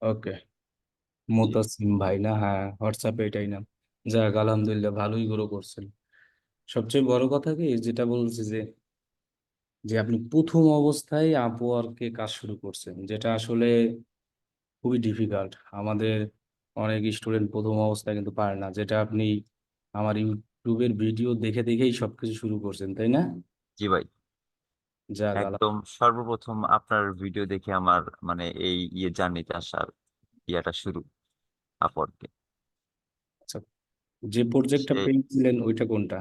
ওকে, জি মুতাসিম ভাই না? হ্যাঁ, হোয়াটসঅ্যাপে এটাই নাম। যাক, আলহামদুলিল্লাহ, ভালোই গ্রো করছেন। সবচেয়ে বড় কথা কি যেটা বলছি, যে যে আপনি প্রথম অবস্থায় আপওয়ার্কে কাজ শুরু করছেন, যেটা আসলে খুবই ডিফিকাল্ট। আমাদের অনেক স্টুডেন্ট প্রথম অবস্থায় কিন্তু পারে না, যেটা আপনি আমার ইউটিউবের ভিডিও দেখে দেখেই সবকিছু শুরু করছেন, তাই না? জি ভাই, যাক একদম সর্বপ্রথম আপনার ভিডিও দেখে আমার মানে এই জার্নিতে আসার ইয়াটা শুরু আপওয়ার্কে। আচ্ছা, যে প্রজেক্টটা সে পেয়েছিলেন ওইটা কোনটা?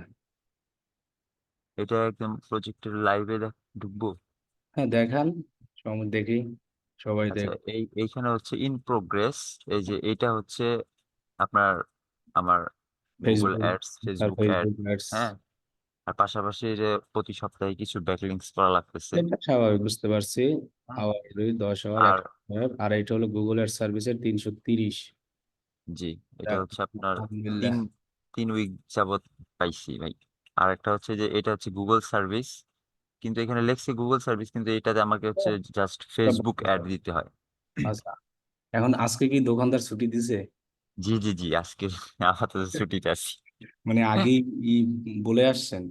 এটা একদম প্রজেক্টের লাইভে ঢুকবো। হ্যাঁ, দেখান, সময় দেখি, সবাই আচ্ছা, দেখ। এইখানে হচ্ছে ইন প্রোগ্রেস। এই যে এটা হচ্ছে আপনার আমার গুগল ফেসবুক, অ্যাডস, আর ফেসবুক অ্যাড। Facebook ads. হ্যাঁ, আর পাশাপাশি যে প্রতি সপ্তাহে কিছু ব্যাকলিংস করা লাগতেছে। এটা স্বাভাবিক, বুঝতে পারছি। হ্যাঁ, আওয়ারলি 10 আওয়ার, আর 1 আওয়ার, আর এটা হলো গুগল এর সার্ভিসের 330। জি, এটা যাক, হচ্ছে আপনার তিন আলহামদুলিল্লাহ। তিন উইক যাবত পাইছি ভাই। আর একটা হচ্ছে যে এটা হচ্ছে গুগল সার্ভিস, কিন্তু এখানে লেখছে গুগল সার্ভিস, কিন্তু এটাতে আমাকে হচ্ছে জাস্ট ফেসবুক অ্যাড দিতে হয়। আচ্ছা, এখন আজকে কি দোকানদার ছুটি দিছে? জি জি জি, আজকে আপাতত ছুটিতে আছি। মানে আগেই ই বলে আসছেন?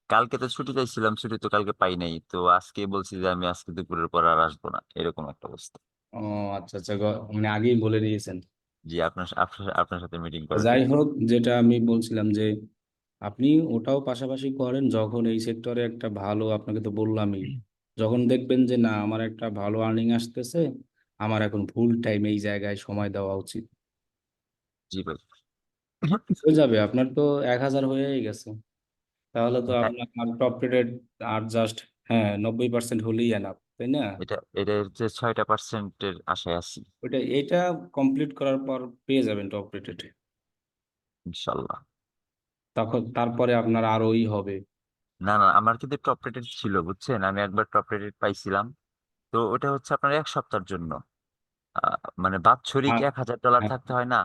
কালকে তো ছুটি চাইছিলাম, ছুটি তো কালকে পাই নাই, তো আজকে বলছি যে আমি আজকে দুপুরের পর আর আসবো না, এরকম একটা অবস্থা। ও আচ্ছা আচ্ছা, মানে আগেই বলে দিয়েছেন। জি, আপনার আপনার আপনার সাথে মিটিং করার যাই জন্য। হোক, যেটা আমি বলছিলাম, যে আপনি ওটাও পাশাপাশি করেন যখন এই সেক্টরে একটা ভালো, আপনাকে তো বললামই, যখন দেখবেন যে না, আমার একটা ভালো আর্নিং আসতেছে, আমার এখন ফুল টাইম এই জায়গায় সময় দেওয়া উচিত। জি ভাই। হয়ে যাবে, আপনার তো 1,000 হয়েই গেছে। তাহলে তো হ্যাঁ, আপনার আর টপ রেটেড আর জাস্ট, হ্যাঁ, 90% হলেই এনাফ, তাই না? এটা হচ্ছে 6% আশায় আছি। ওইটা, এটা কমপ্লিট করার পর পেয়ে যাবেন টপ রেটেড। ইনশাল্লাহ। তখন তারপরে আপনার আরোই হবে। না না, আমার কিন্তু টপ রেটেড ছিল, বুঝছেন, আমি একবার টপ রেটেড পাইছিলাম। তো ওটা হচ্ছে আপনার 1 সপ্তাহের জন্য। মানে বাৎসরিক আর $1,000 হ্যাঁ, থাকতে হয় না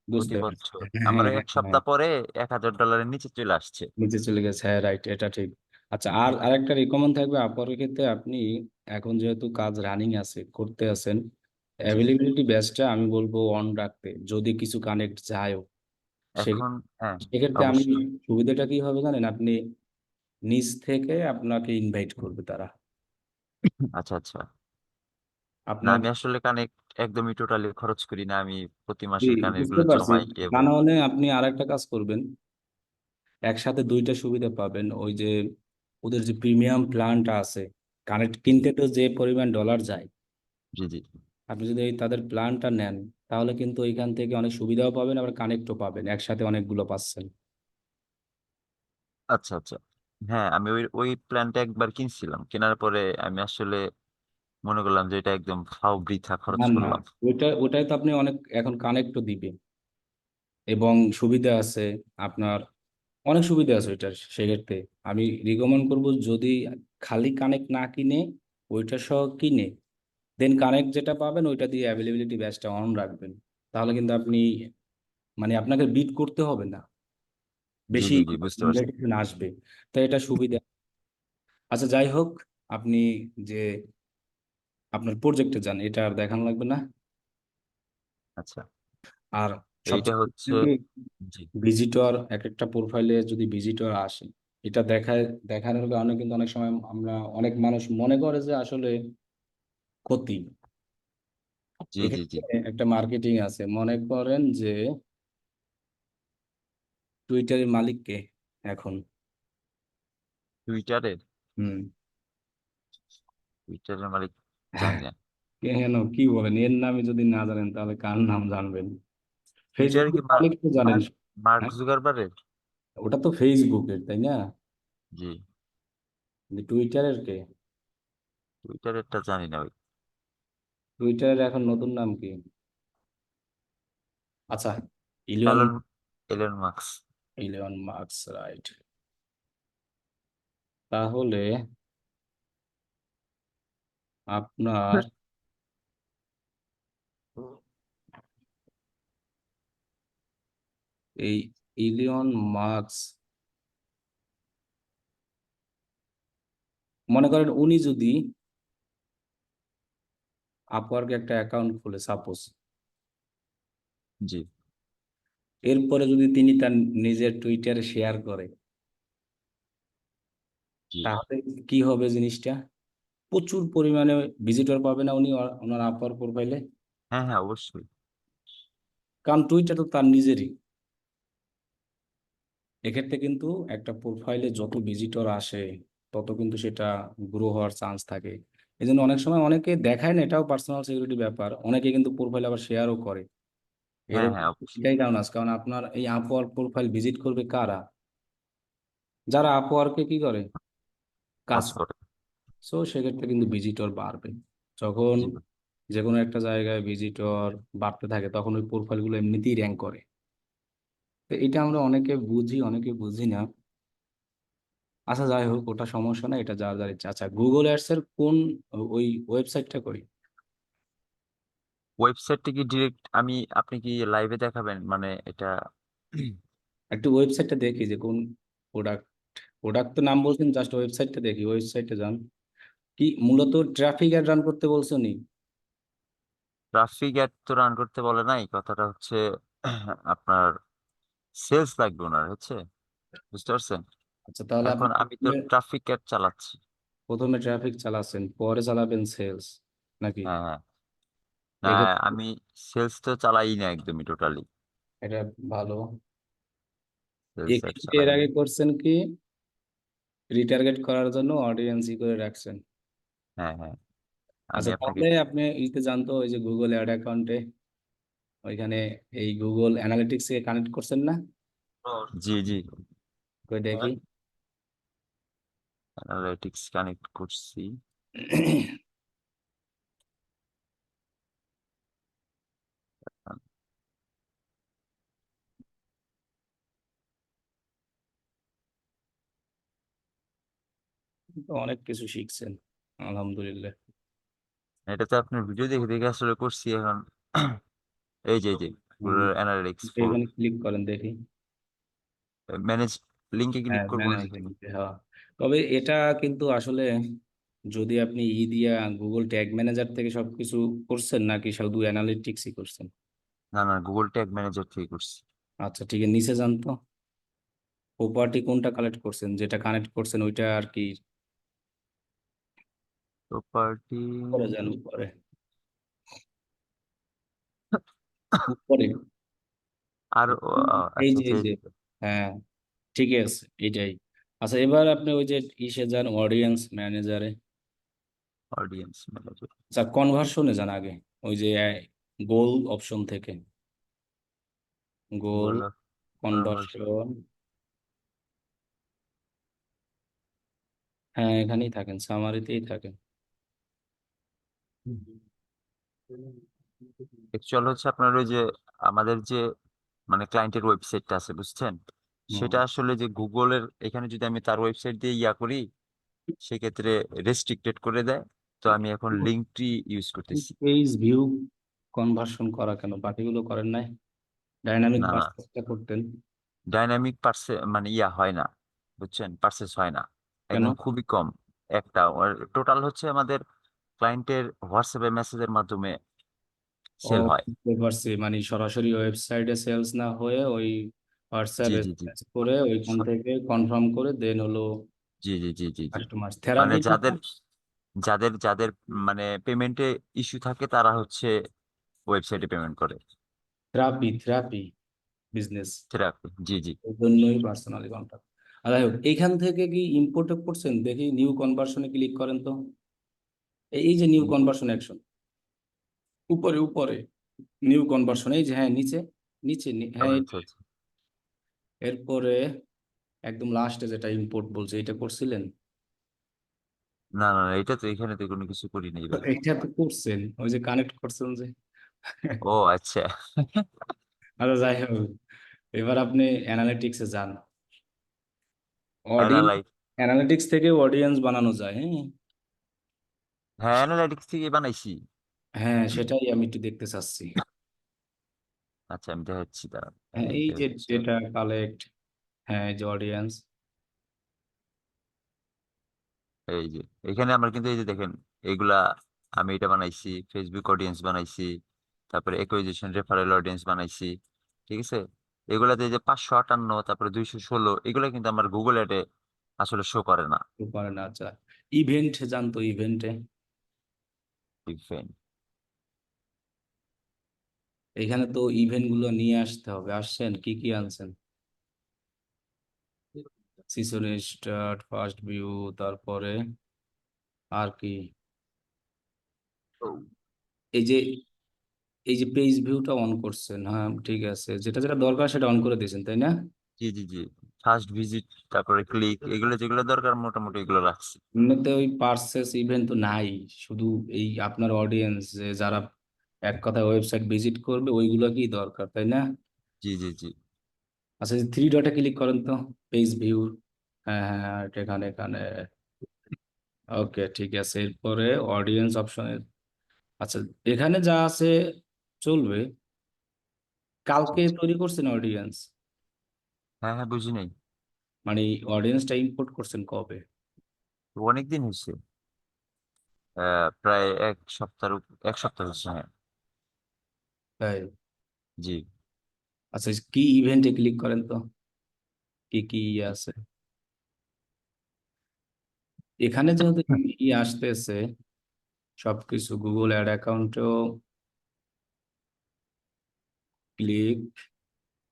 প্রতি বুঝতে পারছি। বছর। হ্যাঁ আমার হ্যাঁ ওই হ্যাঁ এক হ্যাঁ, সপ্তাহ পরে $1,000 নিচে চলে আসছে। নিচে চলে গেছে, হ্যাঁ, রাইট, এটা ঠিক। আচ্ছা, আর আরেকটা রিকমেন্ড থাকবে আপরের ক্ষেত্রে, আপনি এখন যেহেতু কাজ রানিং আছে, করতে আছেন, জি, অ্যাভেলেবিলিটি ব্যাচটা আমি বলবো অন রাখতে, যদি কিছু কানেক্ট যায়ও। এখন হ্যাঁ, সেক্ষেত্রে আমি, অবশ্যই। সুবিধাটা কি হবে জানেন আপনি, নিজ থেকে আপনাকে ইনভাইট করবে তারা। আচ্ছা আচ্ছা। না, আপনার, আমি আসলে কানেক্ট একদমই টোটালি খরচ করি না, আমি প্রতি জি, মাসের কানেক্ট বুঝতে গুলো পারছি। জমাই তা এবং না হলে আপনি আর একটা কাজ করবেন, একসাথে দুইটা সুবিধা পাবেন। ওই যে ওদের যে প্রিমিয়াম প্ল্যানটা আছে, কানেক্ট জি কিনতে তো যে পরিমাণ ডলার যায়, জি জি। আপনি যদি এই তাদের প্ল্যানটা নেন, তাহলে কিন্তু ওইখান থেকে অনেক সুবিধাও পাবেন, আবার কানেক্টও পাবেন, একসাথে অনেকগুলো পাচ্ছেন। আচ্ছা আচ্ছা। হ্যাঁ, আমি ওই ওই প্ল্যানটা একবার কিনছিলাম, কেনার পরে আমি আসলে মনে করলাম যে এটা একদম ফাও বৃথা খরচ না না, করলাম। ওটাই তো আপনি অনেক এখন কানেক্টও দিবে, এবং সুবিধা আছে আপনার, অনেক সুবিধা আছে ওইটার। সেক্ষেত্রে আমি রিকমেন্ড করব, যদি খালি কানেক্ট না কিনে, ওইটা সহ কিনে দেন কানেক্ট যেটা পাবেন ওইটা দিয়ে অ্যাভেলেবিলিটি ব্যাচটা অন রাখবেন। তাহলে কিন্তু আপনি, মানে আপনাকে বিট করতে হবে না, জি বেশি জি জি, বুঝতে পারছি। ইনভাইটেশন আসবে। তো এটা সুবিধা। আচ্ছা, যাই হোক, আপনি যে আপনার প্রজেক্টে যান, এটা আর দেখানো লাগবে না। আচ্ছা, আর এইটা সবচেয়ে হচ্ছে জি ভিজিটর, এক একটা প্রোফাইলে যদি ভিজিটর আসে, এটা দেখানোর কারণে কিন্তু অনেক সময় আমরা, অনেক মানুষ মনে করে যে আসলে ক্ষতি। জি জি জি। এক্ষেত্রে একটা মার্কেটিং আছে, মনে করেন যে টুইটারের মালিক কে এখন? টুইটারের হুম। টুইটারের মালিক হ্যাঁ, জানি না। কেন, কি বলেন, এর নামে যদি না জানেন তাহলে কার নাম জানবেন? টুইটারে কি ফেসবুকের মালিক তো জানেন। মার্ক মার্ক হ্যাঁ, জুগারবার্গের? ওটা তো ফেসবুকের, তাই না? জি, কিন্তু টুইটারের কে? টুইটারেরটা জানি না ভাই। টুইটারের এখন নতুন নাম কি? আচ্ছা, Elon, Elon Elon Marks. Elon Marks, right. তাহলে আপনার এই ইলিয়ন মার্কস, মনে করেন উনি যদি আপওয়ার্কে একটা অ্যাকাউন্ট খুলে, সাপোজ, জি এরপরে যদি তিনি তার নিজের টুইটারে শেয়ার করে, জি। তাহলে কি হবে জিনিসটা? প্রচুর পরিমাণে ভিজিটর পাবে না উনি ওনার আপার প্রোফাইলে? হ্যাঁ হ্যাঁ, অবশ্যই। কারণ টুইটার তো তার নিজেরই। এক্ষেত্রে কিন্তু একটা প্রোফাইলে যত ভিজিটর আসে, তত কিন্তু সেটা গ্রো হওয়ার চান্স থাকে। এই জন্য অনেক সময় অনেকে দেখায় না, এটাও পার্সোনাল সিকিউরিটি ব্যাপার, অনেকে কিন্তু প্রোফাইল আবার শেয়ারও করে। হ্যাঁ এরকম হ্যাঁ, অবশ্যই। এটাই কারণ আছে, কারণ আপনার এই আপওয়ার্ক প্রোফাইল ভিজিট করবে কারা? যারা আপওয়ার্কে কি করে, কাজ কাজ করে। করে। সো সেক্ষেত্রে কিন্তু ভিজিটর বাড়বে। যখন জি যে কোনো একটা জায়গায় ভিজিটর বাড়তে থাকে, তখন ওই প্রোফাইল গুলো এমনিতেই র্যাঙ্ক করে। তো এটা আমরা অনেকে বুঝি, অনেকে বুঝি না। আচ্ছা যাই হোক, ওটা সমস্যা না, এটা যার যার ইচ্ছা। আচ্ছা, গুগল অ্যাডস এর কোন ওই ওয়েবসাইটটা করি? ওয়েবসাইটটা কি ডিরেক্ট আমি, আপনি কি লাইভে দেখাবেন মানে এটা? একটু ওয়েবসাইটটা দেখি যে কোন প্রোডাক্ট। প্রোডাক্ট তো নাম বলছেন, জাস্ট ওয়েবসাইটটা দেখি, ওয়েবসাইটে যান। কি মূলত ট্রাফিক অ্যাড রান করতে বলছো নি? ট্রাফিক অ্যাড তো রান করতে বলে নাই, কথাটা হচ্ছে আপনার সেলস লাগবে ওনার, হচ্ছে, বুঝতে পারছেন? আচ্ছা, তাহলে আপনি এখন আমি তো ট্রাফিক অ্যাড চালাচ্ছি। প্রথমে ট্রাফিক চালাচ্ছেন, পরে চালাবেন সেলস নাকি? হ্যাঁ হ্যাঁ। না, এক্ষেত্রে আমি সেলস তো চালাই না একদমই, টোটালি এটা ভালো। সেলস অ্যাড এক্ষেত্রে এর চালাই না। আগে করছেন কি, রিটার্গেট করার জন্য অডিয়েন্স ই করে রাখছেন? হ্যাঁ হ্যাঁ, আমি আচ্ছা, আপনাকে। তাহলে আপনি ইতে জানতো ওই যে গুগল অ্যাড অ্যাকাউন্টে, ওইখানে এই গুগল অ্যানালিটিক্স এ কানেক্ট করছেন না? জি জি, কই দেখি। অ্যানালাইটিক্স কানেক্ট করছি। তো অনেক কিছু শিখছেন, আলহামদুলিল্লাহ। এটা তো আপনার ভিডিও দেখে দেখে আসলে করছি এখন। এই যে হুম, অ্যানালিটিক্স ফোর এখানে ক্লিক করেন দেখি। ম্যানেজ, লিঙ্কে ক্লিক হ্যাঁ, করবো না ম্যানেজ এখানে? লিঙ্ক, হ্যাঁ। তবে এটা কিন্তু আসলে, যদি আপনি দিয়া গুগল ট্যাগ ম্যানেজার থেকে সবকিছু করছেন নাকি শুধু অ্যানালিটিক্সই করছেন? না না, গুগল ট্যাগ ম্যানেজার থেকে করছি। আচ্ছা ঠিক আছে, নিচে যান তো। প্রপার্টি কোনটা কালেক্ট করছেন, যেটা কানেক্ট করছেন ওইটা আর কি। প্রপার্টি। উপরে যান, উপরে, উপরে। আর এই আচ্ছা যে, আচ্ছা, এই এই যে, যে হ্যাঁ, ঠিকই আছে, এটাই। আচ্ছা, এবার আপনি ওই যে ইসে যান, অডিয়েন্স ম্যানেজারে। Audience manager. আচ্ছা, কনভার্সনে যান আগে, ওই যে গোল অপশন থেকে, গোল গুগল কনভার্সন। কনভার্সন। হ্যাঁ, এখানেই থাকেন, সামারিতেই থাকেন। অ্যাকচুয়াল হচ্ছে আপনার ওই যে আমাদের যে মানে ক্লায়েন্টের ওয়েবসাইটটা আছে, বুঝছেন? হুম। সেটা আসলে যে গুগলের এখানে যদি আমি তার ওয়েবসাইট দিয়ে ইয়া করি, সেক্ষেত্রে রেস্ট্রিক্টেড করে দেয়। তো আমি এখন লিঙ্কটি ইউজ করতেছি। পেজ ভিউ কনভার্সন করা কেন, বাকিগুলো করেন নাই? ডাইনামিক না না, পার্সেসটা করতেন? ডাইনামিক পার্সে মানে ইয়া হয় না, বুঝছেন, পার্সেস হয় না, কেন? একদম খুবই কম। একটা টোটাল হচ্ছে আমাদের ক্লায়েন্টের হোয়াটসঅ্যাপে মেসেজের মাধ্যমে ও, সেল হয়। বুঝতে পারছি, মানে সরাসরি ওয়েবসাইটে সেলস না হয়ে ওই হোয়াটসঅ্যাপ জি জি জি। এসএমএস করে ওইখান স- থেকে কনফার্ম করে দেন হলো জি জি জি জি জি। কাস্টমার মানে থেরাপি। যাদের যাদের যাদের মানে পেমেন্টে ইস্যু থাকে, তারা হচ্ছে ওয়েবসাইটে পেমেন্ট করে। থেরাপি, থেরাপি বিজনেস, থেরাপি, জি জি। এর জন্যই পার্সোনালি কন্টাক্ট। আর যাই হোক, এইখান থেকে কি ইম্পোর্ট করছেন দেখি, নিউ কনভার্সনে ক্লিক করেন তো। এই যে নিউ কনভার্সন অ্যাকশন, উপরে উপরে, নিউ কনভার্সন, এই যে, হ্যাঁ নিচে, নিচে হ্যাঁ আচ্ছা আচ্ছা। এরপরে একদম লাস্টে যেটা ইম্পোর্ট বলছে, এটা করছিলেন? না না না, এটা তো এখানে তো কোনো কিছু করি নাই ভাই। এটা তো করছেন, ওই যে কানেক্ট করছেন যে। ও আচ্ছা। আচ্ছা যাই হোক, এবার আপনি অ্যানালিটিক্সে যান। অডিয়েন্স, অ্যানালাইট। অ্যানালিটিক্স থেকে অডিয়েন্স বানানো যায়, হ্যাঁ। হ্যাঁ, অ্যানালাইটিক্স থেকে বানাইছি। হ্যাঁ, সেটাই আমি একটু দেখতে চাচ্ছি। আচ্ছা, আমি দেখাচ্ছি, দাঁড়ান। হ্যাঁ, এই এইটা যে হচ্ছে। ডেটা কালেক্ট, হ্যাঁ এই যে অডিয়েন্স। এই যে এখানে আমরা কিন্তু এই যে দেখেন, এইগুলা আমি এটা বানাইছি, ফেসবুক অডিয়েন্স বানাইছি, তারপরে অ্যাকুইজিশন, রেফারেল অডিয়েন্স বানাইছি, ঠিক আছে। এগুলাতে যে 558, তারপরে 216, এগুলা কিন্তু আমার গুগল অ্যাডে আসলে শো করে না। পারে না, আচ্ছা। ইভেন্ট জানতো, ইভেন্টে ইভেন্ট, এখানে তো ইভেন্ট গুলো নিয়ে আসতে হবে, আসছেন? কি কি আনছেন? সিজন স্টার্ট, ফার্স্ট ভিউ, তারপরে আর কি? এই যে এই যে পেজ ভিউটা অন করছেন, হ্যাঁ ঠিক আছে, যেটা যেটা দরকার সেটা অন করে দিয়েছেন, তাই না? জি জি জি, ফার্স্ট ভিজিট, তারপরে ক্লিক, এগুলো যেগুলো দরকার মোটামুটি এগুলো রাখছি। এমনিতে ওই পার্সেস ইভেন্ট তো নাই, শুধু এই আপনার অডিয়েন্স যে যারা এক কথায় ওয়েবসাইট ভিজিট করবে ওইগুলো কি দরকার, তাই না? জি জি জি। আচ্ছা, থ্রি ডটে ক্লিক করেন তো, পেজ ভিউ। হ্যাঁ হ্যাঁ হ্যাঁ, এখানে এখানে। ওকে ঠিক আছে, এরপরে অডিয়েন্স অপশনে। আচ্ছা, এখানে যা আছে চলবে। কালকে তৈরি করছেন অডিয়েন্স? হ্যাঁ হ্যাঁ, বুঝি নাই। মানে অডিয়েন্সটা ইম্পোর্ট করছেন কবে? অনেকদিন হয়েছে, প্রায় এক সপ্তাহ হচ্ছে, হ্যাঁ। তাই? জি। আচ্ছা, কি ইভেন্টে ক্লিক করেন তো, কি কি আছে এখানে যেহেতু ই আসতেছে সবকিছু, গুগল অ্যাড অ্যাকাউন্টেও ক্লিক,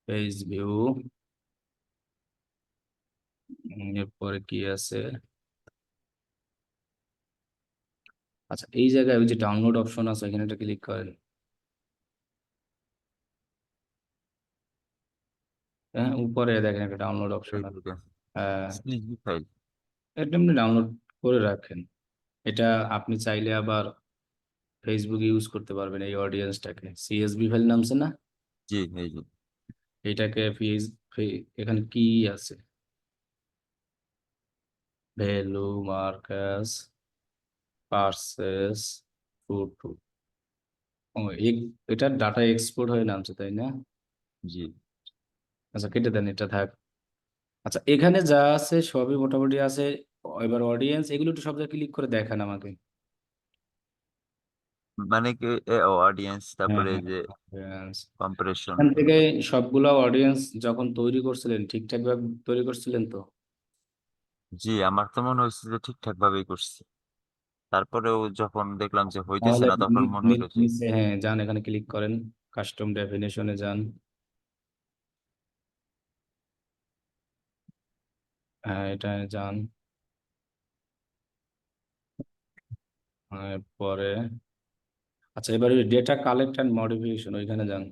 পেজ ভিউ, এরপরে কি আছে? আচ্ছা, এই জায়গায় ওই যে ডাউনলোড অপশন আছে, এখানে একটা ক্লিক করেন। হ্যাঁ, উপরে দেখেন একটা ডাউনলোড অপশন এই আছে। দিকে হ্যাঁ, সিএসভি ফাইল। এটা আপনি ডাউনলোড করে রাখেন। এটা আপনি চাইলে আবার ফেসবুক ইউজ করতে পারবেন, এই অডিয়েন্সটাকে সিএসবি ফাইল নামছে না? জি, এই যে। এটাকে এখানে কি আছে? Value, markers, purchase, photo. ও, এটা ডাটা এক্সপোর্ট হয়ে নামছে, তাই না? জি। আচ্ছা, কেটে দেন, এটা থাক। আচ্ছা, এখানে যা আছে সবই মোটামুটি আছে। এবার অডিয়েন্স এগুলো একটু সব জায়গায় ক্লিক করে দেখান আমাকে। মানে কি, অডিয়েন্স, হ্যাঁ তারপরে হ্যাঁ, যে audience। কম্পারেশন। এখান থেকে সবগুলা অডিয়েন্স যখন তৈরি করছিলেন ঠিকঠাক ভাবে তৈরি করছিলেন তো? জি, আমার তো মনে হয়েছে যে ঠিকঠাক ভাবেই করছি। তারপরেও যখন দেখলাম যে হইতেছে তাহলে না, তখন মনে হলো যে নিচে, হ্যাঁ যান, এখানে ক্লিক করেন, কাস্টম ডেফিনেশনে যান। হ্যাঁ, এটা যান। পরে আচ্ছা, এবার ওই ডেটা কালেক্ট অ্যান্ড মডিফিকেশন ওইখানে যান,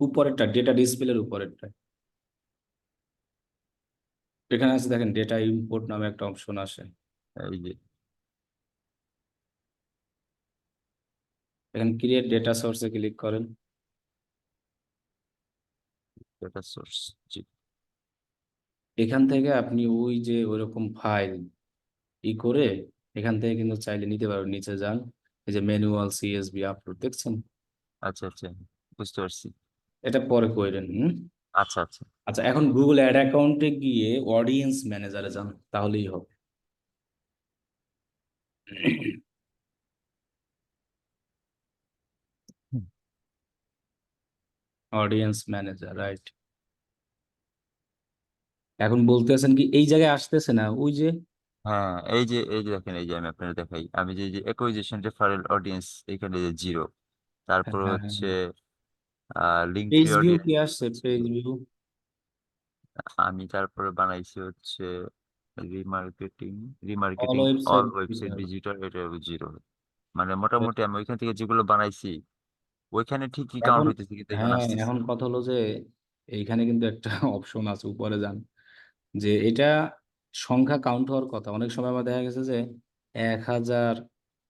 উপরেরটা ডেটা ডিসপ্লের উপরেরটা। এখানে আছে দেখেন, ডেটা ইম্পোর্ট নামে একটা অপশন আসে। এই যে এখানে ক্রিয়েট ডেটা সোর্সে ক্লিক করেন। Data source. জি। এখান থেকে আপনি ওই যে ওইরকম ফাইল করে এখান থেকে কিন্তু চাইলে নিতে পারবেন। নিচে যান, এই যে ম্যানুয়াল সিএসবি আপলোড দেখছেন, আচ্ছা আচ্ছা, বুঝতে পারছি। এটা পরে কইরেন। আচ্ছা আচ্ছা। আচ্ছা, এখন গুগল অ্যাড অ্যাকাউন্টে গিয়ে অডিয়েন্স ম্যানেজারে যান, তাহলেই হবে। হুম। Audience manager, right. এখন বলতেছেন কি এই জায়গায় আসতেছে না, ওই যে হ্যাঁ, এই যে দেখেন, এই যে আমি আপনার দেখাই, আমি যে অ্যাকুইজিশন, রেফারেল অডিয়েন্স, এখানে যে জিরো, হ্যাঁ তারপর হ্যাঁ হ্যাঁ, হচ্ছে link tree page view audience কি আসছে, পেজ জিরো। ভিউ? আমি তারপরে বানাইছি হচ্ছে remarketing, all remarketing website all website visitor. Visitor, এটা জিরো। মানে মোটামুটি আমি ওইখান থেকে যেগুলো বানাইছি ওইখানে ঠিকই কাউন্ট এখন হইতেছে, কিন্তু এখানে হ্যাঁ, আসতেছে এখন না। কথা হলো যে এইখানে কিন্তু একটা অপশন আছে, উপরে যান, যে এটা সংখ্যা কাউন্ট হওয়ার কথা। অনেক সময় আমার দেখা গেছে যে 1,000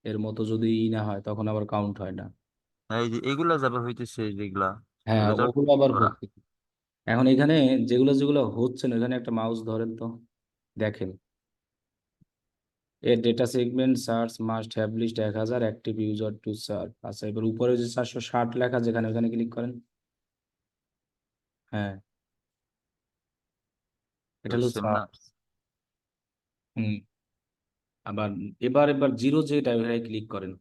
এর মতো যদি না হয় তখন আবার কাউন্ট হয় না। এই যে এগুলা যাবে হইতেছে, যেগুলা হ্যাঁ, এগুলো তো ওগুলো আবার করা। হচ্ছে। এখন এখানে যেগুলো যেগুলো হচ্ছে না, এখানে একটা মাউস ধরেন তো, দেখেন এর data segment search must have list 1,000 active user to search. আচ্ছা, এবার উপরে যে 460 লেখা যেখানে, ওখানে ক্লিক করেন। হ্যাঁ, এটা হলো সেম না? সার্চ। হুম। আবার এবার জিরো যেটা, ওখানে ক্লিক করেন,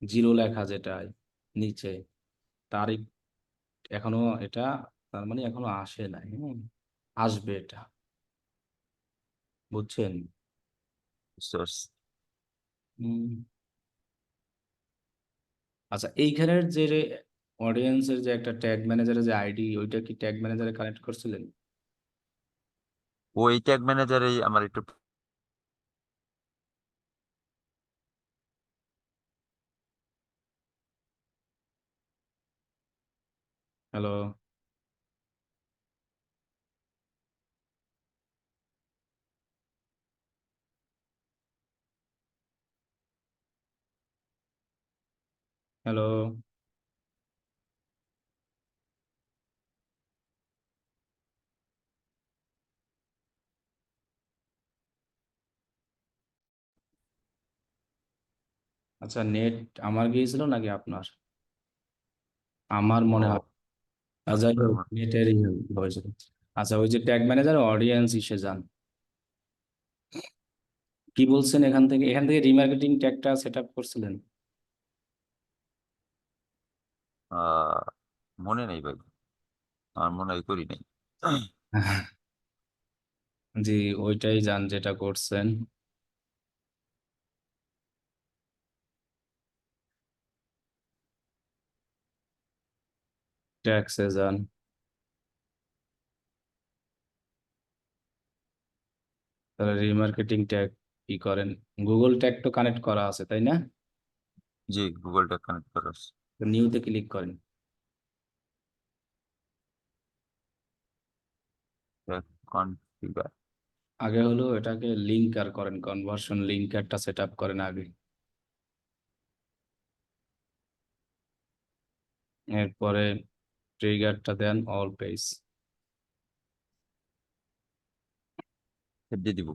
জিরো লেখা যেটা। নিচে তারিখ এখনো এটা, তার মানে এখনো আসে নাই। আসবে এটা, বুঝছেন? বুঝতে পারছি। হুম। আচ্ছা, এইখানের যে অডিয়েন্সের যে একটা ট্যাগ ম্যানেজারের যে আইডি, ওইটা কি ট্যাগ ম্যানেজারে কানেক্ট করছিলেন? ওই ট্যাগ ম্যানেজারেই আমার একটু হ্যালো? হ্যালো? আচ্ছা, নেট আমার গিয়েছিল নাকি আপনার? আমার মনে হয়। ও যাই আপনার হোক, মনে নেটেরই হয়েছিল। আচ্ছা, ওই যে ট্যাগ ম্যানেজার অডিয়েন্স ইসে যান, কি বলছেন? এখান থেকে রিমার্কেটিং ট্যাগটা সেট আপ করছিলেন? আহ মনে নেই ভাই, আমার মনে হয় করি নাই। জি, ওইটাই যান যেটা করছেন। ট্যাক্সে যান, তাহলে রিমার্কেটিং ট্যাগ কি করেন? গুগল ট্যাগ তো কানেক্ট করা আছে, তাই না? জি, গুগলটা কানেক্ট করা আছে। তো নিউতে ক্লিক করেন। কনফিগার। আগে হলো এটাকে লিঙ্কার করেন, কনভার্সন লিঙ্কারটা সেট আপ করেন আগে। এরপরে ট্রিগারটা দেন অল পেজ। দিয়ে দিব।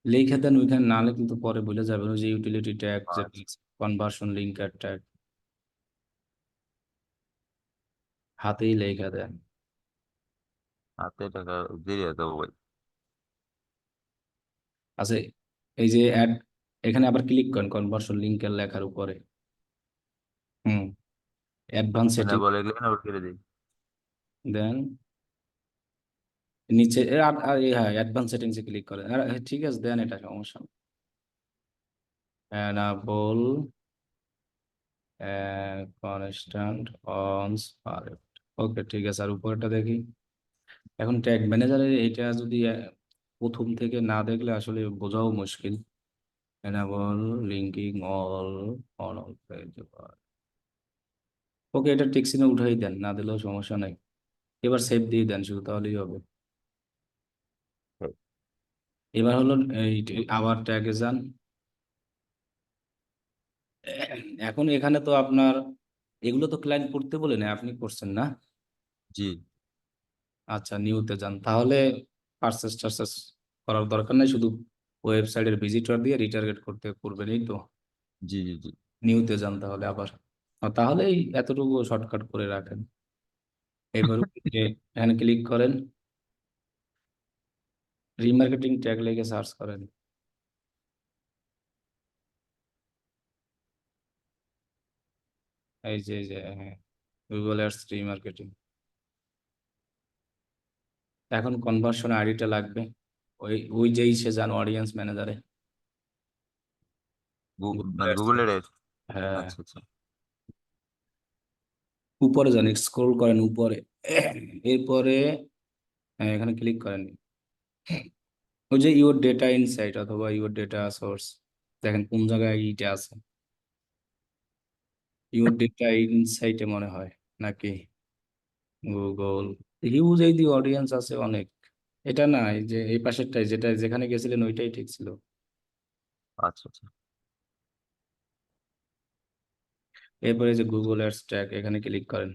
লিখে দেন ওইখানে, নাহলে কিন্তু পরে ভুলে যাবেন। ওই যে ইউটিলিটি ট্যাগ, যে আচ্ছা, কনভার্সন লিঙ্কার ট্যাগ, হাতেই লেখা দেন। হাতে টাকা দিয়ে দেবো ভাই। আচ্ছা, এই যে অ্যাড, এখানে আবার ক্লিক করেন কনভার্সন লিঙ্কের লেখার উপরে। হুম। অ্যাডভান্স এনে সেটিং বলে এগুলো আবার করে দিই। দেন। নিচে হ্যাঁ, অ্যাডভান্স সেটিংসে ক্লিক করেন। ঠিক আছে, দেন, এটা সমস্যা না। এনাবল কনস্ট্যান্ট অন পারেট। ওকে, ঠিক আছে। আর উপরেরটা দেখি। এখন ট্যাগ ম্যানেজারে এটা যদি প্রথম থেকে না দেখলে আসলে বোঝাও মুশকিল। Enable linking all on all page. Okay, এটা টেক্সিনে উঠাই দেন, না দিলেও সমস্যা নাই। এবার সেভ দিয়ে দেন শুধু, তাহলেই হবে। এবার হলো এই আবার ট্যাগে যান। এখন এখানে তো আপনার এগুলো তো ক্লায়েন্ট করতে বলে না, আপনি করছেন না? জি আচ্ছা, নিউতে যান তাহলে। পারচেস টারচেস করার দরকার নেই, শুধু ওয়েবসাইটের ভিজিটর দিয়ে রিটার্গেট করতে করবেন, এই তো। জি জি জি। নিউতে যান তাহলে আবার। তাহলেই এতটুকু শর্টকাট করে রাখেন। এবার এখানে ক্লিক করেন, রিমার্কেটিং ট্যাগ লিখে সার্চ করেন। এই যে হ্যাঁ, গুগল অ্যাডস রিমার্কেটিং। এখন কনভার্সন আইডিটা লাগবে। ওই যেই সে যান অডিয়েন্স ম্যানেজারে, গুগল মানে অ্যাডস। গুগলের এর। হ্যাঁ, আচ্ছা আচ্ছা। উপরে যান, স্ক্রোল করেন উপরে। এরপরে এখানে ক্লিক করেন। ওই যে ইউর ডেটা ইনসাইট অথবা ইউর ডেটা সোর্স, দেখেন কোন জায়গায় এইটা আছে। ইউর ডেটা ইনসাইটে মনে হয়, নাকি গুগল? হিউজ এই দি অডিয়েন্স আছে অনেক। এটা না, এই যে এই পাশেরটাই, যেটা যেখানে গেছিলেন ওইটাই ঠিক ছিল। আচ্ছা আচ্ছা। এরপরে যে গুগল অ্যাডস ট্যাগ, এখানে ক্লিক করেন।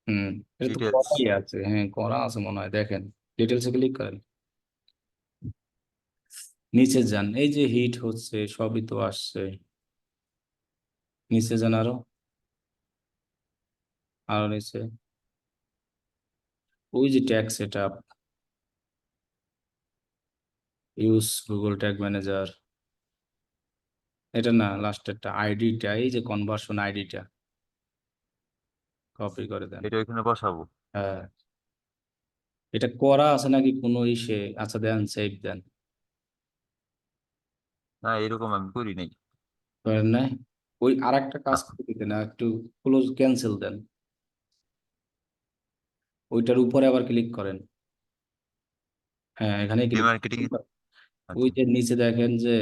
হুম। এটা তো ডিটেলস। করাই আছে, হ্যাঁ করা আছে মনে হয়, দেখেন। ডিটেলসে ক্লিক করেন। নিচে যান, এই যে হিট হচ্ছে সবই তো আসছে। নিচে যান আরো, আরো নিচে। ওই যে tag set up, use Google tag manager. এটা না, লাস্টেরটা আইডিটা, এই যে কনভার্সন আইডিটা, কপি করে দেন। এটা ওইখানে বসাবো? হ্যাঁ, এটা করা আছে নাকি কোনো ইসে? আচ্ছা দেন, সেভ দেন। না, এরকম আমি করি নাই। করেন নাই? ওই আর একটা না, কাজ করে দিতেন, একটু ক্লোজ ক্যান্সেল দেন, ওইটার উপরে আবার ক্লিক করেন। হ্যাঁ, এখানে ক্লিক। রিমার্কেটিং। ওই আচ্ছা, যে নিচে দেখেন যে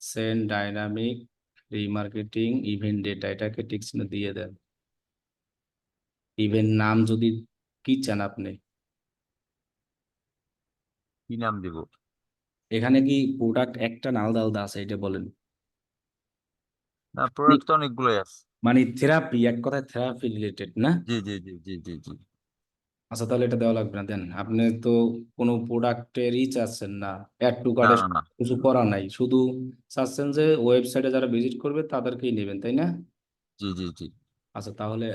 send dynamic remarketing event data, এটাকে টিক চিহ্ন দিয়ে দেন। ইভেন্ট নাম যদি কি চান আপনি? কি নাম দিব? এখানে কি প্রোডাক্ট একটা না আলাদা আলাদা আছে, এটা বলেন। না, প্রোডাক্ট তো অনেকগুলোই আছে। মানে থেরাপি, এক কথায় থেরাপি রিলেটেড না? জি জি জি জি জি জি। আচ্ছা, তাহলে এটা দেওয়া লাগবে না, দেন। আপনি তো কোনো প্রোডাক্টেরই চাচ্ছেন না, অ্যাড টু না কার্টে না না। কিছু করা নাই, শুধু চাচ্ছেন যে ওয়েবসাইটে যারা ভিজিট করবে তাদেরকেই নেবেন, তাই না? জি জি জি। আচ্ছা, তাহলে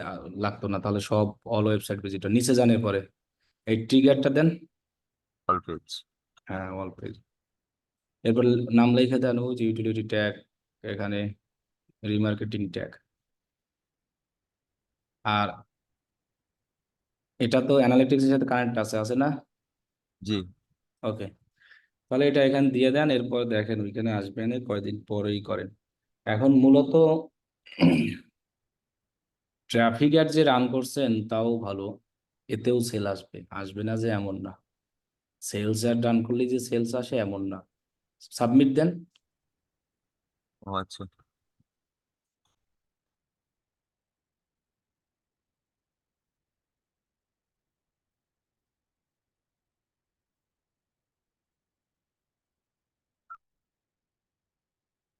লাগতো না, তাহলে সব অল ওয়েবসাইট ভিজিটর নিচে জানে পরে এই ট্রিগারটা দেন। All page. হ্যাঁ, অল পেজ। এরপর নাম লিখে দেন ওই যে ইউটিলিটি ট্যাগ, এখানে রিমার্কেটিং ট্যাগ। আর এটা তো অ্যানালিটিক্স এর সাথে কানেক্ট আছে, আছে না? জি। ওকে, তাহলে এটা এখানে দিয়ে দেন। এরপর দেখেন ওইখানে আসবেন এই কয়দিন পরেই করেন। এখন মূলত ট্রাফিক অ্যাড যে রান করছেন তাও ভালো, এতেও সেল আসবে, আসবে না যে এমন না। সেলস অ্যাড রান করলে যে সেলস আসে এমন না। সাবমিট দেন। ও আচ্ছা।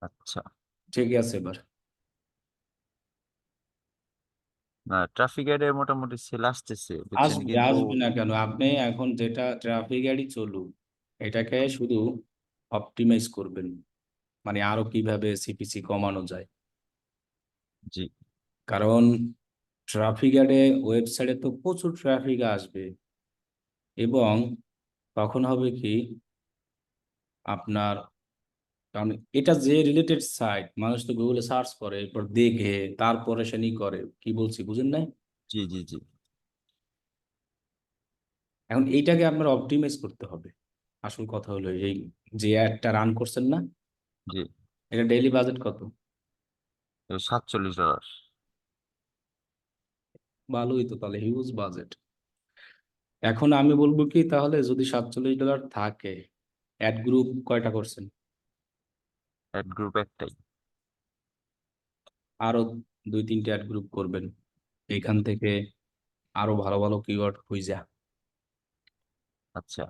আচ্ছা। ঠিক আছে এবার। না, ট্রাফিক অ্যাডে মোটামুটি সেল আসতেছে বুঝছেন, আসবে, কিন্তু আসবে না কেন? আপনি এখন যেটা ট্রাফিক গাড়ি চলুক, এটাকে শুধু অপটিমাইজ করবেন, মানে আরো কিভাবে সিপিসি কমানো যায়। জি কারণ ট্রাফিক অ্যাডে ওয়েবসাইটে তো প্রচুর ট্রাফিক আসবে, এবং তখন হবে কি আপনার, কারণ এটা যে রিলেটেড সাইট, মানুষ তো গুগলে সার্চ করে, এরপর দেখে তারপরে সে ই করে, কি বলছি বুঝেন নাই? জি জি জি এখন এইটাকে আপনার অপটিমাইজ করতে হবে। আসল কথা হলো এই, যে অ্যাডটা রান করছেন না, জি। এটা ডেইলি বাজেট কত? $47। ভালোই তো, তাহলে হিউজ বাজেট। এখন আমি বলবো কি, তাহলে যদি $47 থাকে, অ্যাড গ্রুপ কয়টা করছেন? অ্যাড গ্রুপ একটাই। আরো দুই তিনটে অ্যাড গ্রুপ করবেন, এইখান থেকে আরো ভালো ভালো কিওয়ার্ড খুঁজা। আচ্ছা,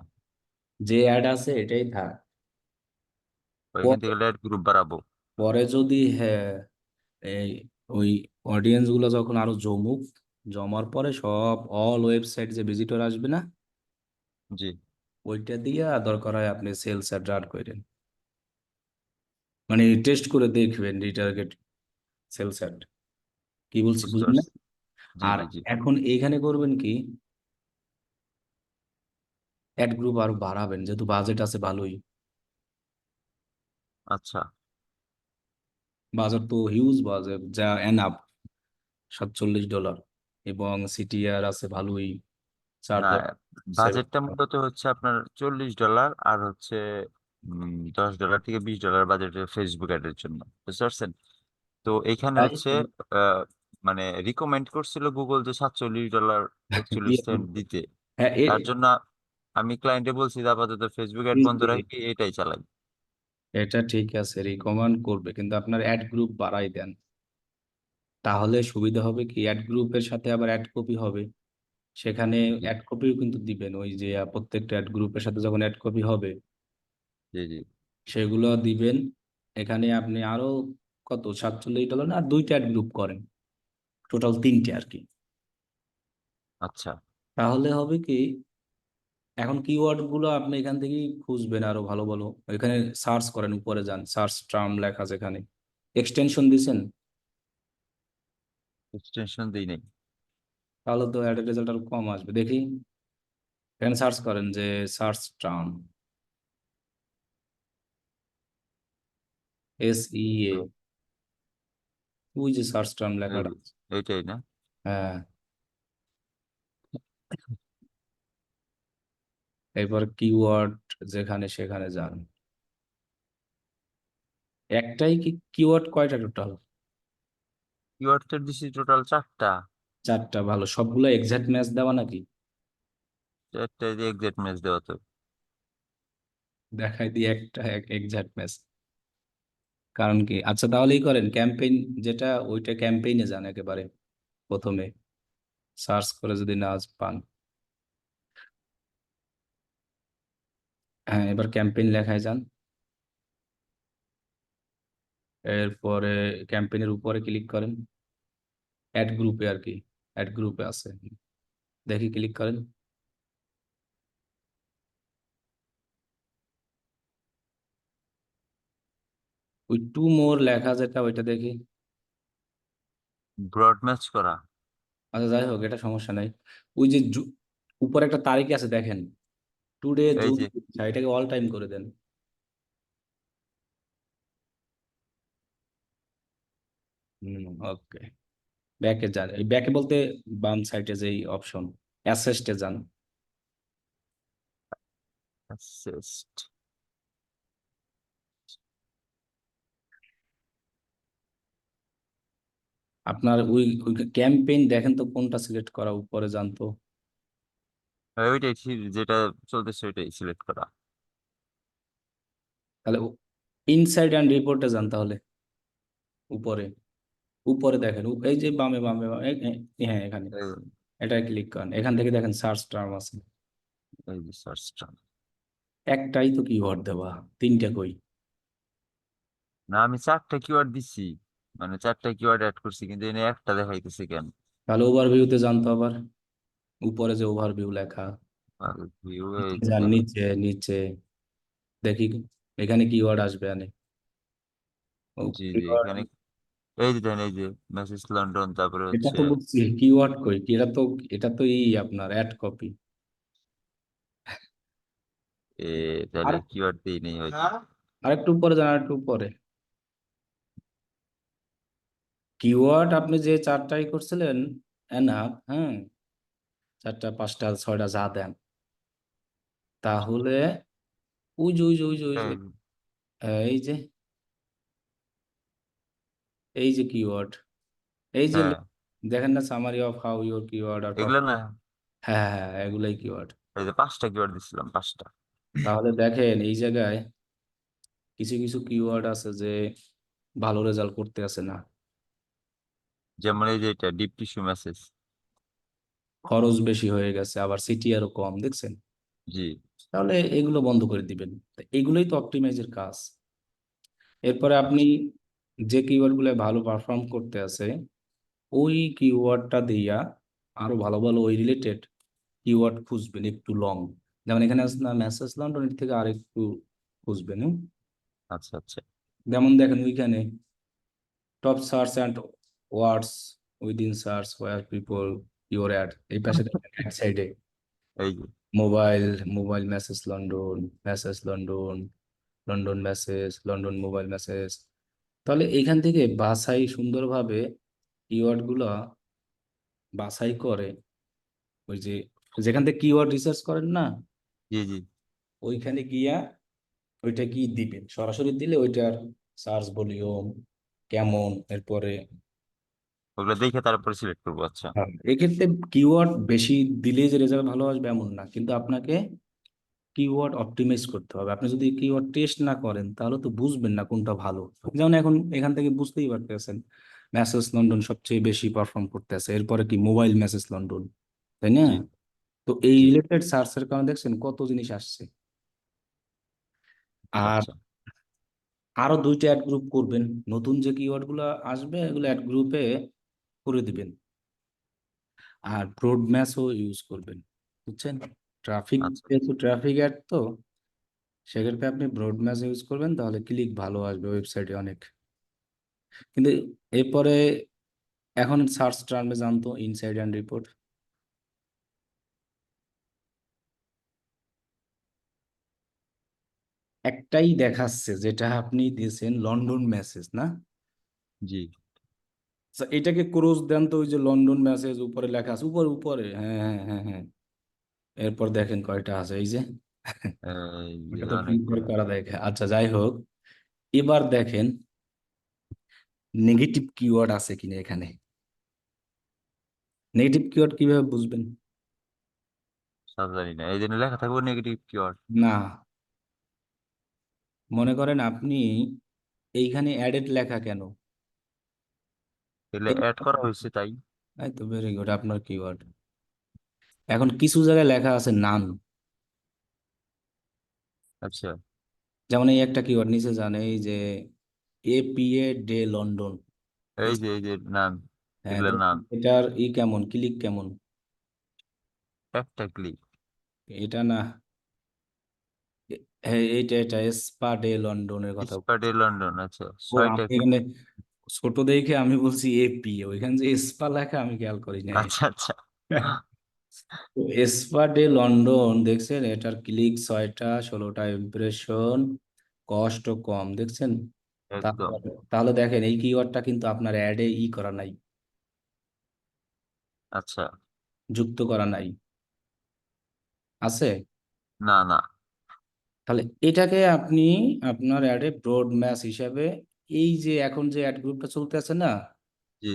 যে অ্যাড আছে এটাই থাক। ওইখান পরে থেকে অ্যাড গ্রুপ বাড়াবো। পরে যদি, হ্যাঁ, এই ওই অডিয়েন্স গুলো যখন আরো জমুক, জমার পরে সব অল ওয়েবসাইট যে ভিজিটর আসবে না, জি, ওইটা দিয়ে দরকার হয় আপনি সেলস অ্যাড রান করেন, মানে টেস্ট করে দেখবেন রিটার্গেট সেলস অ্যাড। কি বলছি বুঝতে বুঝলেন না? পারছি। জি আর জি জি। এখন এইখানে করবেন কি, অ্যাড গ্রুপ আরো বাড়াবেন, যেহেতু বাজেট আছে ভালোই। আচ্ছা। বাজেট তো হিউজ বাজেট, যা এনাফ, $47, এবং সিটিআর আছে ভালোই, চার না, দশ সেভেন। বাজেটটা মূলত হচ্ছে আপনার $40, আর হচ্ছে $10 থেকে $20 বাজেট ফেসবুক অ্যাডের জন্য, বুঝতে পারছেন? তো এইখানে তাই হচ্ছে আহ, মানে রিকমেন্ড করছিল গুগল যে $47 দিয়ে দিন। 41 সেন্ট দিতে। হ্যাঁ, তার জন্য আমি ক্লায়েন্টে বলছি যে আপাতত ফেসবুক অ্যাড বন্ধ রাখি, এটাই চালাই। এটা ঠিক আছে, রিকমেন্ড করবে, কিন্তু আপনার অ্যাড গ্রুপ বাড়াই দেন। তাহলে সুবিধা হবে কি, অ্যাড গ্রুপের সাথে আবার অ্যাড কপি হবে, সেখানে জি অ্যাড কপিও কিন্তু দিবেন, ওই যে প্রত্যেকটা অ্যাড গ্রুপের সাথে যখন অ্যাড কপি হবে জি জি। সেগুলো দিবেন। এখানে আপনি আরো কত, $47 না, আর দুইটা অ্যাড গ্রুপ করেন, টোটাল তিনটে আর কি। আচ্ছা। তাহলে হবে কি, এখন কিওয়ার্ড গুলো আপনি এখান থেকেই খুঁজবেন আরো ভালো ভালো। এখানে সার্চ করেন, উপরে যান, সার্চ টার্ম লেখা যেখানে, এক্সটেনশন দিছেন, এক্সটেনশন দিই নাই। তাহলে তো অ্যাড রেজাল্ট আরো কম আসবে, দেখি। এখানে সার্চ করেন যে সার্চ টার্ম, SEA, তো ওই যে সার্চ টার্ম এই লেখাটা আছে। এইটাই না? হ্যাঁ, এরপর কিওয়ার্ড যেখানে সেখানে যান। একটাই কি কিওয়ার্ড কয়টা টোটাল? কিওয়ার্ডের দিছি টোটাল 4টা। চারটা, ভালো। সবগুলো এক্সাক্ট ম্যাচ দেওয়া নাকি? 4টা দিয়ে এক্সাক্ট ম্যাচ দেওয়া তো। দেখাই দিই একটা এক্সাক্ট ম্যাচ। কারণ কি, আচ্ছা তাহলেই করেন ক্যাম্পেইন, যেটা ওইটা ক্যাম্পেইনে যান একেবারে প্রথমে, সার্চ করে যদি না পান। হ্যাঁ, এবার ক্যাম্পেইন লেখায় যান। এরপরে ক্যাম্পেইনের উপরে ক্লিক করেন, অ্যাড গ্রুপে আর কি, অ্যাড গ্রুপে আছে, দেখি ক্লিক করেন। ওই টু মোর লেখা যেটা, ওইটা দেখি। ব্রড ম্যাচ করা। আচ্ছা যাই হোক, এটা সমস্যা নাই। ওই যে উপরে একটা তারিখ আছে দেখেন, টুডে এই জুন, যে এটাকে অল টাইম করে দেন। ওকে, ব্যাকে যান। এই ব্যাকে বলতে বাম সাইডে যেই অপশন, অ্যাসেস্টে যান। অ্যাসেস্ট। আপনার ওই ক্যাম্পেইন দেখেন তো কোনটা সিলেক্ট করা, উপরে যান তো। ওইটাই যেটা চলতেছে ওইটাই সিলেক্ট করা। তাহলে ইনসাইড অ্যান্ড রিপোর্টে যান তাহলে, উপরে, উপরে দেখেন, এই যে বামে বামে বামে, হ্যাঁ এখানে, এই এটা ক্লিক করেন। এখান থেকে দেখেন সার্চ টার্ম আছে। এই যে সার্চটা। একটাই তো কিওয়ার্ড দেওয়া, তিনটা কই? না, আমি 4টা কিওয়ার্ড দিছি, মানে 4টা কিওয়ার্ড অ্যাড করছি, কিন্তু এনে একটা দেখাইতেছে কেন? তাহলে ওভারভিউতে যান তো আবার, উপরে যে ওভারভিউ লেখা, আর ভিউ এই নিচে যে যান, দেখেন। নিচে নিচে দেখি এখানে কিওয়ার্ড আসবে আনে। ও জি জি, keyword, এখানে এই যে দেখেন, এই যে মেসেজ লন্ডন, তারপরে এটা হচ্ছে তো বুঝছি, কিওয়ার্ড কই কি, এটা তো আপনার অ্যাড কপি। এ, তাহলে আর কিওয়ার্ড দিই নেই হয়তো। আরেকটু উপরে যান, আরেকটু উপরে। কিওয়ার্ড আপনি যে চারটাই করছিলেন, এনাফ, হ্যাঁ, চারটা পাঁচটা ছয়টা যা দেন, তাহলে ওই যে ওই যে ওই যে ওই যে, এই, এই যে, এই যে কিওয়ার্ড, এই যে হ্যাঁ, দেখেন না, summary of how your keyword আর এগুলো না। হ্যাঁ হ্যাঁ হ্যাঁ, এগুলাই কিওয়ার্ড। এই যে 5টা কিওয়ার্ড দিছিলাম, 5টা। তাহলে দেখেন এই জায়গায় কিছু কিছু কিওয়ার্ড আছে যে ভালো রেজাল্ট করতে আছে না, যেমন এই যে এটা ডিপ টিস্যু মেসেজ। খরচ বেশি হয়ে গেছে, আবার সিটিআরও কম দেখছেন। জি তাহলে এগুলো বন্ধ করে দিবেন। তো এগুলোই তো অপটিমাইজের কাজ। এরপরে আপনি যে কিওয়ার্ড গুলো ভালো পারফর্ম করতে আছে, ওই কিওয়ার্ডটা দিয়া আরো ভালো ভালো ওই রিলেটেড কিওয়ার্ড খুঁজবেন একটু লং। যেমন এখানে আছে না মেসেজ লন্ডন, এর থেকে আর একটু খুঁজবেন, হুম? আচ্ছা আচ্ছা। যেমন দেখেন ওইখানে top search and words within search war people your ad, এই পাশে দেখেন এক সাইডে এই যে mobile, mobile message London, message London, London message, London mobile message. তাহলে এইখান থেকে বাছাই সুন্দরভাবে কিওয়ার্ড গুলা বাছাই করে, ওই যে যেখান থেকে কিওয়ার্ড রিসার্চ করেন না, জি জি, ওইখানে গিয়া ওইটা কি দিবেন, সরাসরি দিলে ওইটার সার্চ ভলিউম কেমন, এরপরে ওগুলো দেখে তারপরে সিলেক্ট করবো। আচ্ছা এক্ষেত্রে কিওয়ার্ড বেশি দিলেই যে রেজাল্ট ভালো আসবে এমন না, কিন্তু আপনাকে কিওয়ার্ড অপটিমাইজ করতে হবে। আপনি যদি কিওয়ার্ড টেস্ট না করেন তাহলে তো বুঝবেন না কোনটা ভালো। যেমন এখন এখান থেকে বুঝতেই পারতেছেন মেসেজ লন্ডন সবচেয়ে বেশি পারফর্ম করতেছে, এরপরে কি মোবাইল মেসেজ লন্ডন, তাই না? জি তো এই জি। রিলেটেড সার্চের কারণে দেখছেন কত জিনিস আসছে। আচ্ছা আর আচ্ছা আরো দুইটা অ্যাড গ্রুপ করবেন, নতুন যে কিওয়ার্ড গুলো আসবে এগুলো অ্যাড গ্রুপে করে দিবেন। আর ব্রড ম্যাচও ইউজ করবেন, বুঝছেন? ট্রাফিক, আচ্ছা। যেহেতু ট্রাফিক অ্যাড তো, সেক্ষেত্রে আপনি ব্রড ম্যাচ ইউজ করবেন, তাহলে ক্লিক ভালো আসবে ওয়েবসাইটে অনেক। কিন্তু এরপরে এখন সার্চ টার্মে জানতো ইনসাইড অ্যান্ড রিপোর্ট, একটাই দেখাচ্ছে যেটা আপনি দিয়েছেন লন্ডন মেসেজ না, জি আচ্ছা, এটাকে ক্রস দেন তো, ওই যে লন্ডন মেসেজ উপরে লেখা আছে, উপরে উপরে, হ্যাঁ হ্যাঁ হ্যাঁ হ্যাঁ। এরপর দেখেন কয়টা আছে, এই যে এই যে ওটা তো ফিল্টার অনেকগুলো। করা দেখে। আচ্ছা যাই হোক, এবার দেখেন নেগেটিভ কিওয়ার্ড আছে কিনা এখানে। নেগেটিভ কিওয়ার্ড কিভাবে বুঝবেন? সব জানি না, এই জন্য লেখা থাকবো নেগেটিভ কিওয়ার্ড। না, মনে করেন আপনি এইখানে অ্যাডেড লেখা কেন? এগুলো এই অ্যাড করা হয়েছে তাই। এই তো ভেরি গুড, আপনার কিওয়ার্ড। এখন কিছু জায়গায় লেখা আছে নান, আচ্ছা, যেমন এই একটা কিওয়ার্ড নিচে যান, এই যে এপিএ ডে লন্ডন। এই যে নাম, হ্যাঁ, এগুলোর নাম। এটার কেমন, ক্লিক কেমন? একটা ক্লিক। এটা না, হ্যাঁ এইটা, এটা স্পা ডে লন্ডনের কথা স্পাডে লন্ডন, আচ্ছা ও, ছয়টা আমি ক্লিক। এখানে ছোট দেখে আমি বলছি এপি, ওইখানে যে স্পা লেখা আমি খেয়াল করি নাই। আচ্ছা আচ্ছা। তো স্পা ডে লন্ডন দেখছেন, এটার ক্লিক 6টা, 16টা ইমপ্রেশন, কষ্ট কম, দেখছেন? একদম। তাহলে তাহলে দেখেন এই কিওয়ার্ডটা কিন্তু আপনার অ্যাডে করা নাই, আচ্ছা। যুক্ত করা নাই, আছে। না না। তাহলে এটাকে আপনি আপনার অ্যাডে ব্রড ম্যাচ হিসাবে, এই যে এখন যে অ্যাড গ্রুপটা চলতে আছে না, জি।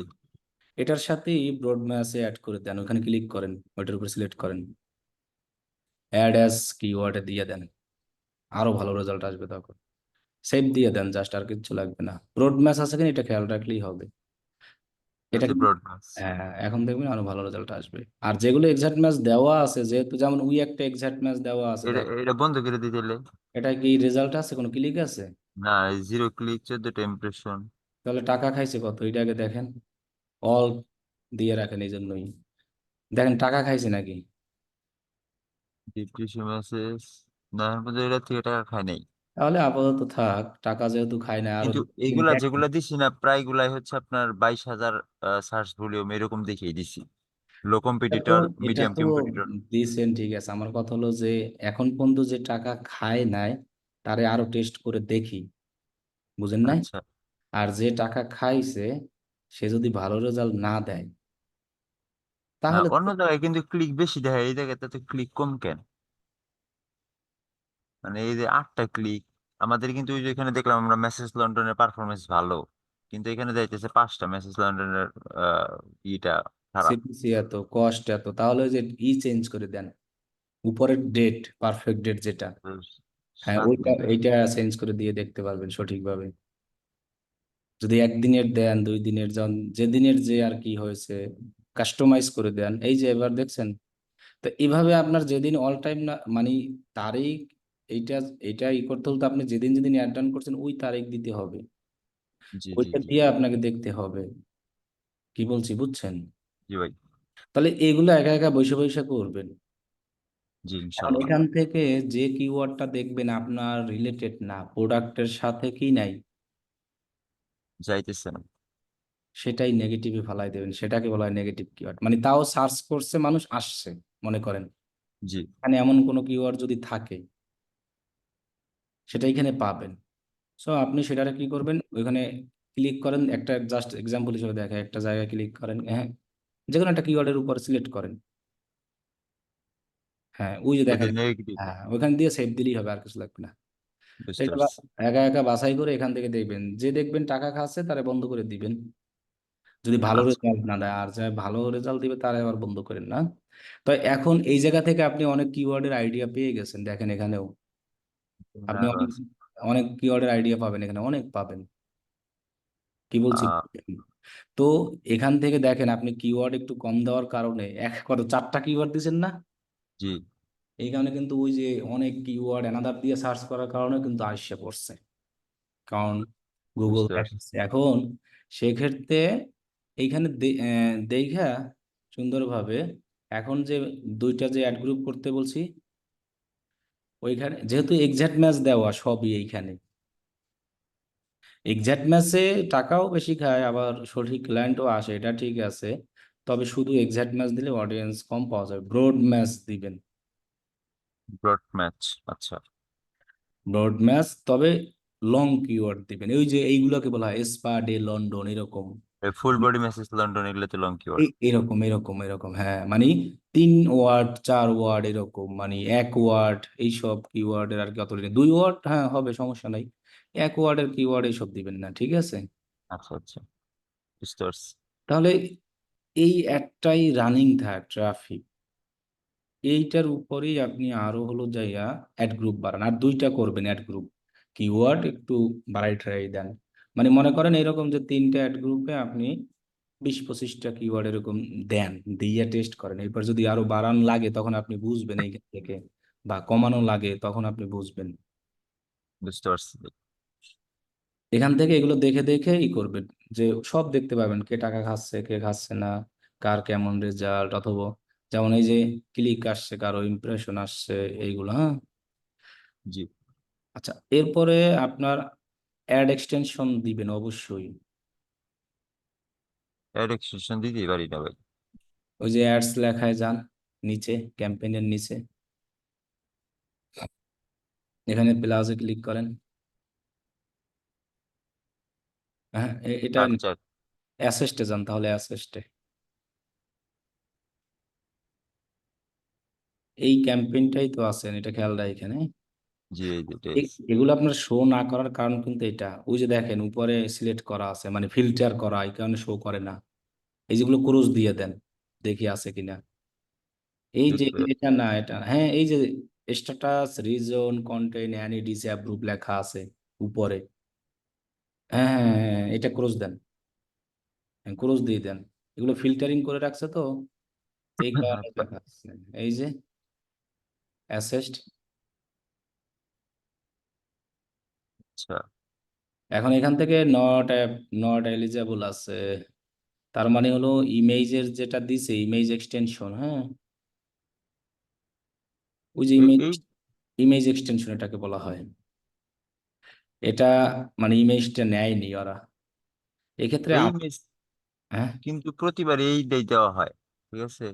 এটার সাথেই ব্রড ম্যাচে অ্যাড করে দেন, ওখানে ক্লিক করেন, ওইটার উপর সিলেক্ট করেন, অ্যাড অ্যাজ কিওয়ার্ডে দিয়ে দেন, আরো ভালো রেজাল্ট আসবে তখন। সেভ দিয়ে দেন জাস্ট, আর কিছু লাগবে না। ব্রড ম্যাচ আছে কিনা এটা খেয়াল রাখলেই হবে। এই এটা যে ব্রডকাস্ট। হ্যাঁ, এখন দেখবেন আরো ভালো রেজাল্ট আসবে। আর যেগুলো এক্সাক্ট ম্যাচ দেওয়া আছে, যেহেতু যেমন উই একটা এক্সাক্ট ম্যাচ দেওয়া আছে, এটা দেখ এটা বন্ধ করে দিতে। এটা কি রেজাল্ট আছে, কোনো ক্লিক আছে? না, জিরো ক্লিক, 14টা ইমপ্রেশন। তাহলে টাকা খাইছে কত, এটা আগে দেখেন। অল দিয়ে রাখেন এই জন্যই, দেখেন টাকা খাইছে নাকি। Depression message. না, এখন পর্যন্ত এটা থেকে টাকা খায় নাই। তাহলে আপাতত থাক, টাকা যেহেতু খায় না, আরো কিন্তু দিন এইগুলা দেখ। যেগুলা দিছি না, প্রায় গুলাই হচ্ছে আপনার 22,000 সার্চ ভলিউম এরকম দেখিয়ে দিছি। লো এটা তো কম্পিটিটর, এটা মিডিয়াম তো কম্পিটিটর। দিয়েছেন ঠিক আছে, আমার কথা হলো যে এখন পর্যন্ত যে টাকা খায় নাই তারে আরো টেস্ট করে দেখি, বুঝেন নাই? আচ্ছা। আর যে টাকা খাইছে সে যদি ভালো রেজাল্ট না দেয় না, তাহলে অন্য জায়গায় কিন্তু ক্লিক বেশি দেখায়, এই জায়গাতে তো ক্লিক কম কেন? মানে এই যে 8টা ক্লিক, আমাদের কিন্তু ওই যে এখানে দেখলাম আমরা মেসেজ লন্ডনের পারফরমেন্স ভালো, কিন্তু এখানে যাইতেছে 5টা মেসেজ লন্ডনের ইটা খারাপ। সিপিসি এত, কস্ট এত, তাহলে ওই যে চেঞ্জ করে দেন, উপরের ডেট, পারফেক্ট ডেট যেটা, তো হ্যাঁ 7 ওইটা, দিন। এইটা চেঞ্জ করে দিয়ে দেখতে পারবেন সঠিকভাবে। যদি একদিনের দেন, 2 দিনের, যখন যেদিনের যে আর কি হয়েছে কাস্টমাইজ করে দেন, এই যে এবার দেখছেন। তো এইভাবে আপনার যেদিন অল টাইম না মানে তারিখ, এইটা এইটা করতে হলে তো আপনি যেদিন যেদিন অ্যাড ডান করছেন ওই তারিখ দিতে হবে, জি জি ওইটা জি। দিয়ে আপনাকে দেখতে হবে। কি বলছি বুঝছেন? জি ভাই। তাহলে এগুলো একা একা বৈশা বৈশা করবেন। জি এখন ইনশাল্লাহ। এখান থেকে যে কিওয়ার্ডটা দেখবেন আপনার রিলেটেড না, প্রোডাক্টের সাথে কি নাই, যাইতেছেন। সেটাই নেগেটিভে ফালাই দেবেন, সেটাকে বলা হয় নেগেটিভ কিওয়ার্ড। মানে তাও সার্চ করছে মানুষ, আসছে, মনে করেন জি। এখানে এমন কোনো কিওয়ার্ড যদি থাকে সেটা এখানে পাবেন। সো আপনি সেটা কি করবেন, ওইখানে ক্লিক করেন, একটা জাস্ট এক্সাম্পল হিসেবে দেখে একটা জায়গায় ক্লিক করেন, হ্যাঁ, যে কোনো একটা কিওয়ার্ডের উপর সিলেক্ট করেন, হ্যাঁ ওই যে ওদের দেখেন, নেগেটিভ। হ্যাঁ ওইখানে দিয়ে সেভ দিলেই হবে, আর কিছু লাগবে না। তো বুঝতে এটা পারছি। একা একা বাছাই করে এখান থেকে দেখবেন, যে দেখবেন টাকা খাচ্ছে তারা বন্ধ করে দিবেন, যদি ভালো আচ্ছা। রেজাল্ট না দেয়। আর যা ভালো রেজাল্ট দিবে তারা আবার বন্ধ করেন না। তো এখন এই জায়গা থেকে আপনি অনেক কিওয়ার্ডের আইডিয়া পেয়ে গেছেন, দেখেন এখানেও এখানে আপনি আরো অনেক আছে। অনেক কিওয়ার্ডের আইডিয়া পাবেন, এখানে অনেক পাবেন। কি বলছি? আহ, তো এখান থেকে দেখেন আপনি কিওয়ার্ড একটু কম দেওয়ার কারণে, এক কত 4টা কিওয়ার্ড দিচ্ছেন না, জি। এই কারণে কিন্তু ওই যে অনেক কিওয়ার্ড এনাদার দিয়ে সার্চ করার কারণে কিন্তু আসছে পড়ছে, কারণ গুগল বুঝতে পারছি। দেখাচ্ছে এখন। সেক্ষেত্রে এইখানে দেখা সুন্দরভাবে, এখন যে দুইটা যে অ্যাড গ্রুপ করতে বলছি, ওইখানে যেহেতু এক্সাক্ট ম্যাচ দেওয়া সবই এইখানে, এক্সাক্ট ম্যাচে টাকাও বেশি খায়, আবার সঠিক ক্লায়েন্টও আসে, এটা ঠিক আছে। তবে শুধু এক্সাক্ট ম্যাচ দিলে অডিয়েন্স কম পাওয়া যায়, ব্রড ম্যাচ দিবেন। Broad match. আচ্ছা। ব্রড ম্যাচ, তবে লং কিওয়ার্ড দিবেন, ওই যে এইগুলোকে বলা হয় স্পা ডে লন্ডন এরকম। ফুল বডি মেসেজ লন্ডন এগুলো তো লং কিওয়ার্ড। এরকম এরকম এরকম, হ্যাঁ, মানে 3 ওয়ার্ড 4 ওয়ার্ড এরকম, মানে 1 ওয়ার্ড এইসব কিওয়ার্ডের আর কি অত 2 ওয়ার্ড, হ্যাঁ হবে, সমস্যা নাই। 1 ওয়ার্ডের কিওয়ার্ড এইসব দিবেন না, ঠিক আছে? আচ্ছা আচ্ছা, বুঝতে পারছি। তাহলে এই একটাই রানিং থাক ট্রাফিক, এইটার উপরেই আপনি আরো হলো যাইয়া অ্যাড গ্রুপ বাড়ান, আর 2টা করবেন অ্যাড গ্রুপ, কিওয়ার্ড একটু বাড়াই ট্রাই দেন। মানে মনে করেন এরকম যে 3টে অ্যাড গ্রুপে আপনি 20-25টা কিওয়ার্ড এরকম দেন, দিয়ে টেস্ট করেন। এরপর যদি আরো বাড়ান লাগে তখন আপনি বুঝবেন এইখান থেকে, বা কমানো লাগে তখন আপনি বুঝবেন। বুঝতে পারছি ভাই। এখান থেকে এগুলো দেখে দেখে ই করবেন, যে সব দেখতে পাবেন কে টাকা খাচ্ছে কে খাচ্ছে না, কার কেমন রেজাল্ট, অথবা যেমন এই যে ক্লিক আসছে, কারো ইমপ্রেশন আসছে, এইগুলো, হ্যাঁ। জি। আচ্ছা, এরপরে আপনার অ্যাড এক্সটেনশন দিবেন অবশ্যই। অ্যাড এক্সটেনশন দিতেই পারি না ভাই। ওই যে অ্যাডস লেখায় যান, নিচে ক্যাম্পেইনের নিচে, এখানে প্লাসে ক্লিক করেন। হ্যাঁ, এটা আচ্ছা। অ্যাসেস্টে যান, তাহলে অ্যাসেস্টে এই ক্যাম্পেইনটাই তো আছেন, এটা খেয়াল রাখ এখানে। জি, এই যে টেস। এগুলো আপনার শো না করার কারণ কিন্তু এটা, ওই যে দেখেন উপরে সিলেক্ট করা আছে, মানে ফিল্টার করা, এই কারণে শো করে না। এই যেগুলো ক্রস দিয়ে দেন, দেখি আছে কিনা। এই যে দেখতে এটা না, এটা হ্যাঁ, এই যে status reason contain any disapprove লেখা আছে উপরে, হ্যাঁ হ্যাঁ হ্যাঁ হ্যাঁ, এটা ক্রস দেন, ক্রস দিয়ে দেন। এগুলো ফিল্টারিং করে রাখছে তো, এই কারণে আচ্ছা দেখাচ্ছে। এই যে অ্যাসেস্ট, আচ্ছা। এখন এখান থেকে নট এলিজেবল আছে, তার মানে হলো ইমেজের যেটা দিছে ইমেজ এক্সটেনশন, হ্যাঁ, ওই যে ইমেজ, এই ইমেজ এক্সটেনশন এটাকে বলা হয়, এটা মানে ইমেজটা নেয়নি ওরা, এক্ষেত্রে এই মিস হ্যাঁ, কিন্তু প্রতিবার এই দেওয়া হয়, ঠিক আছে,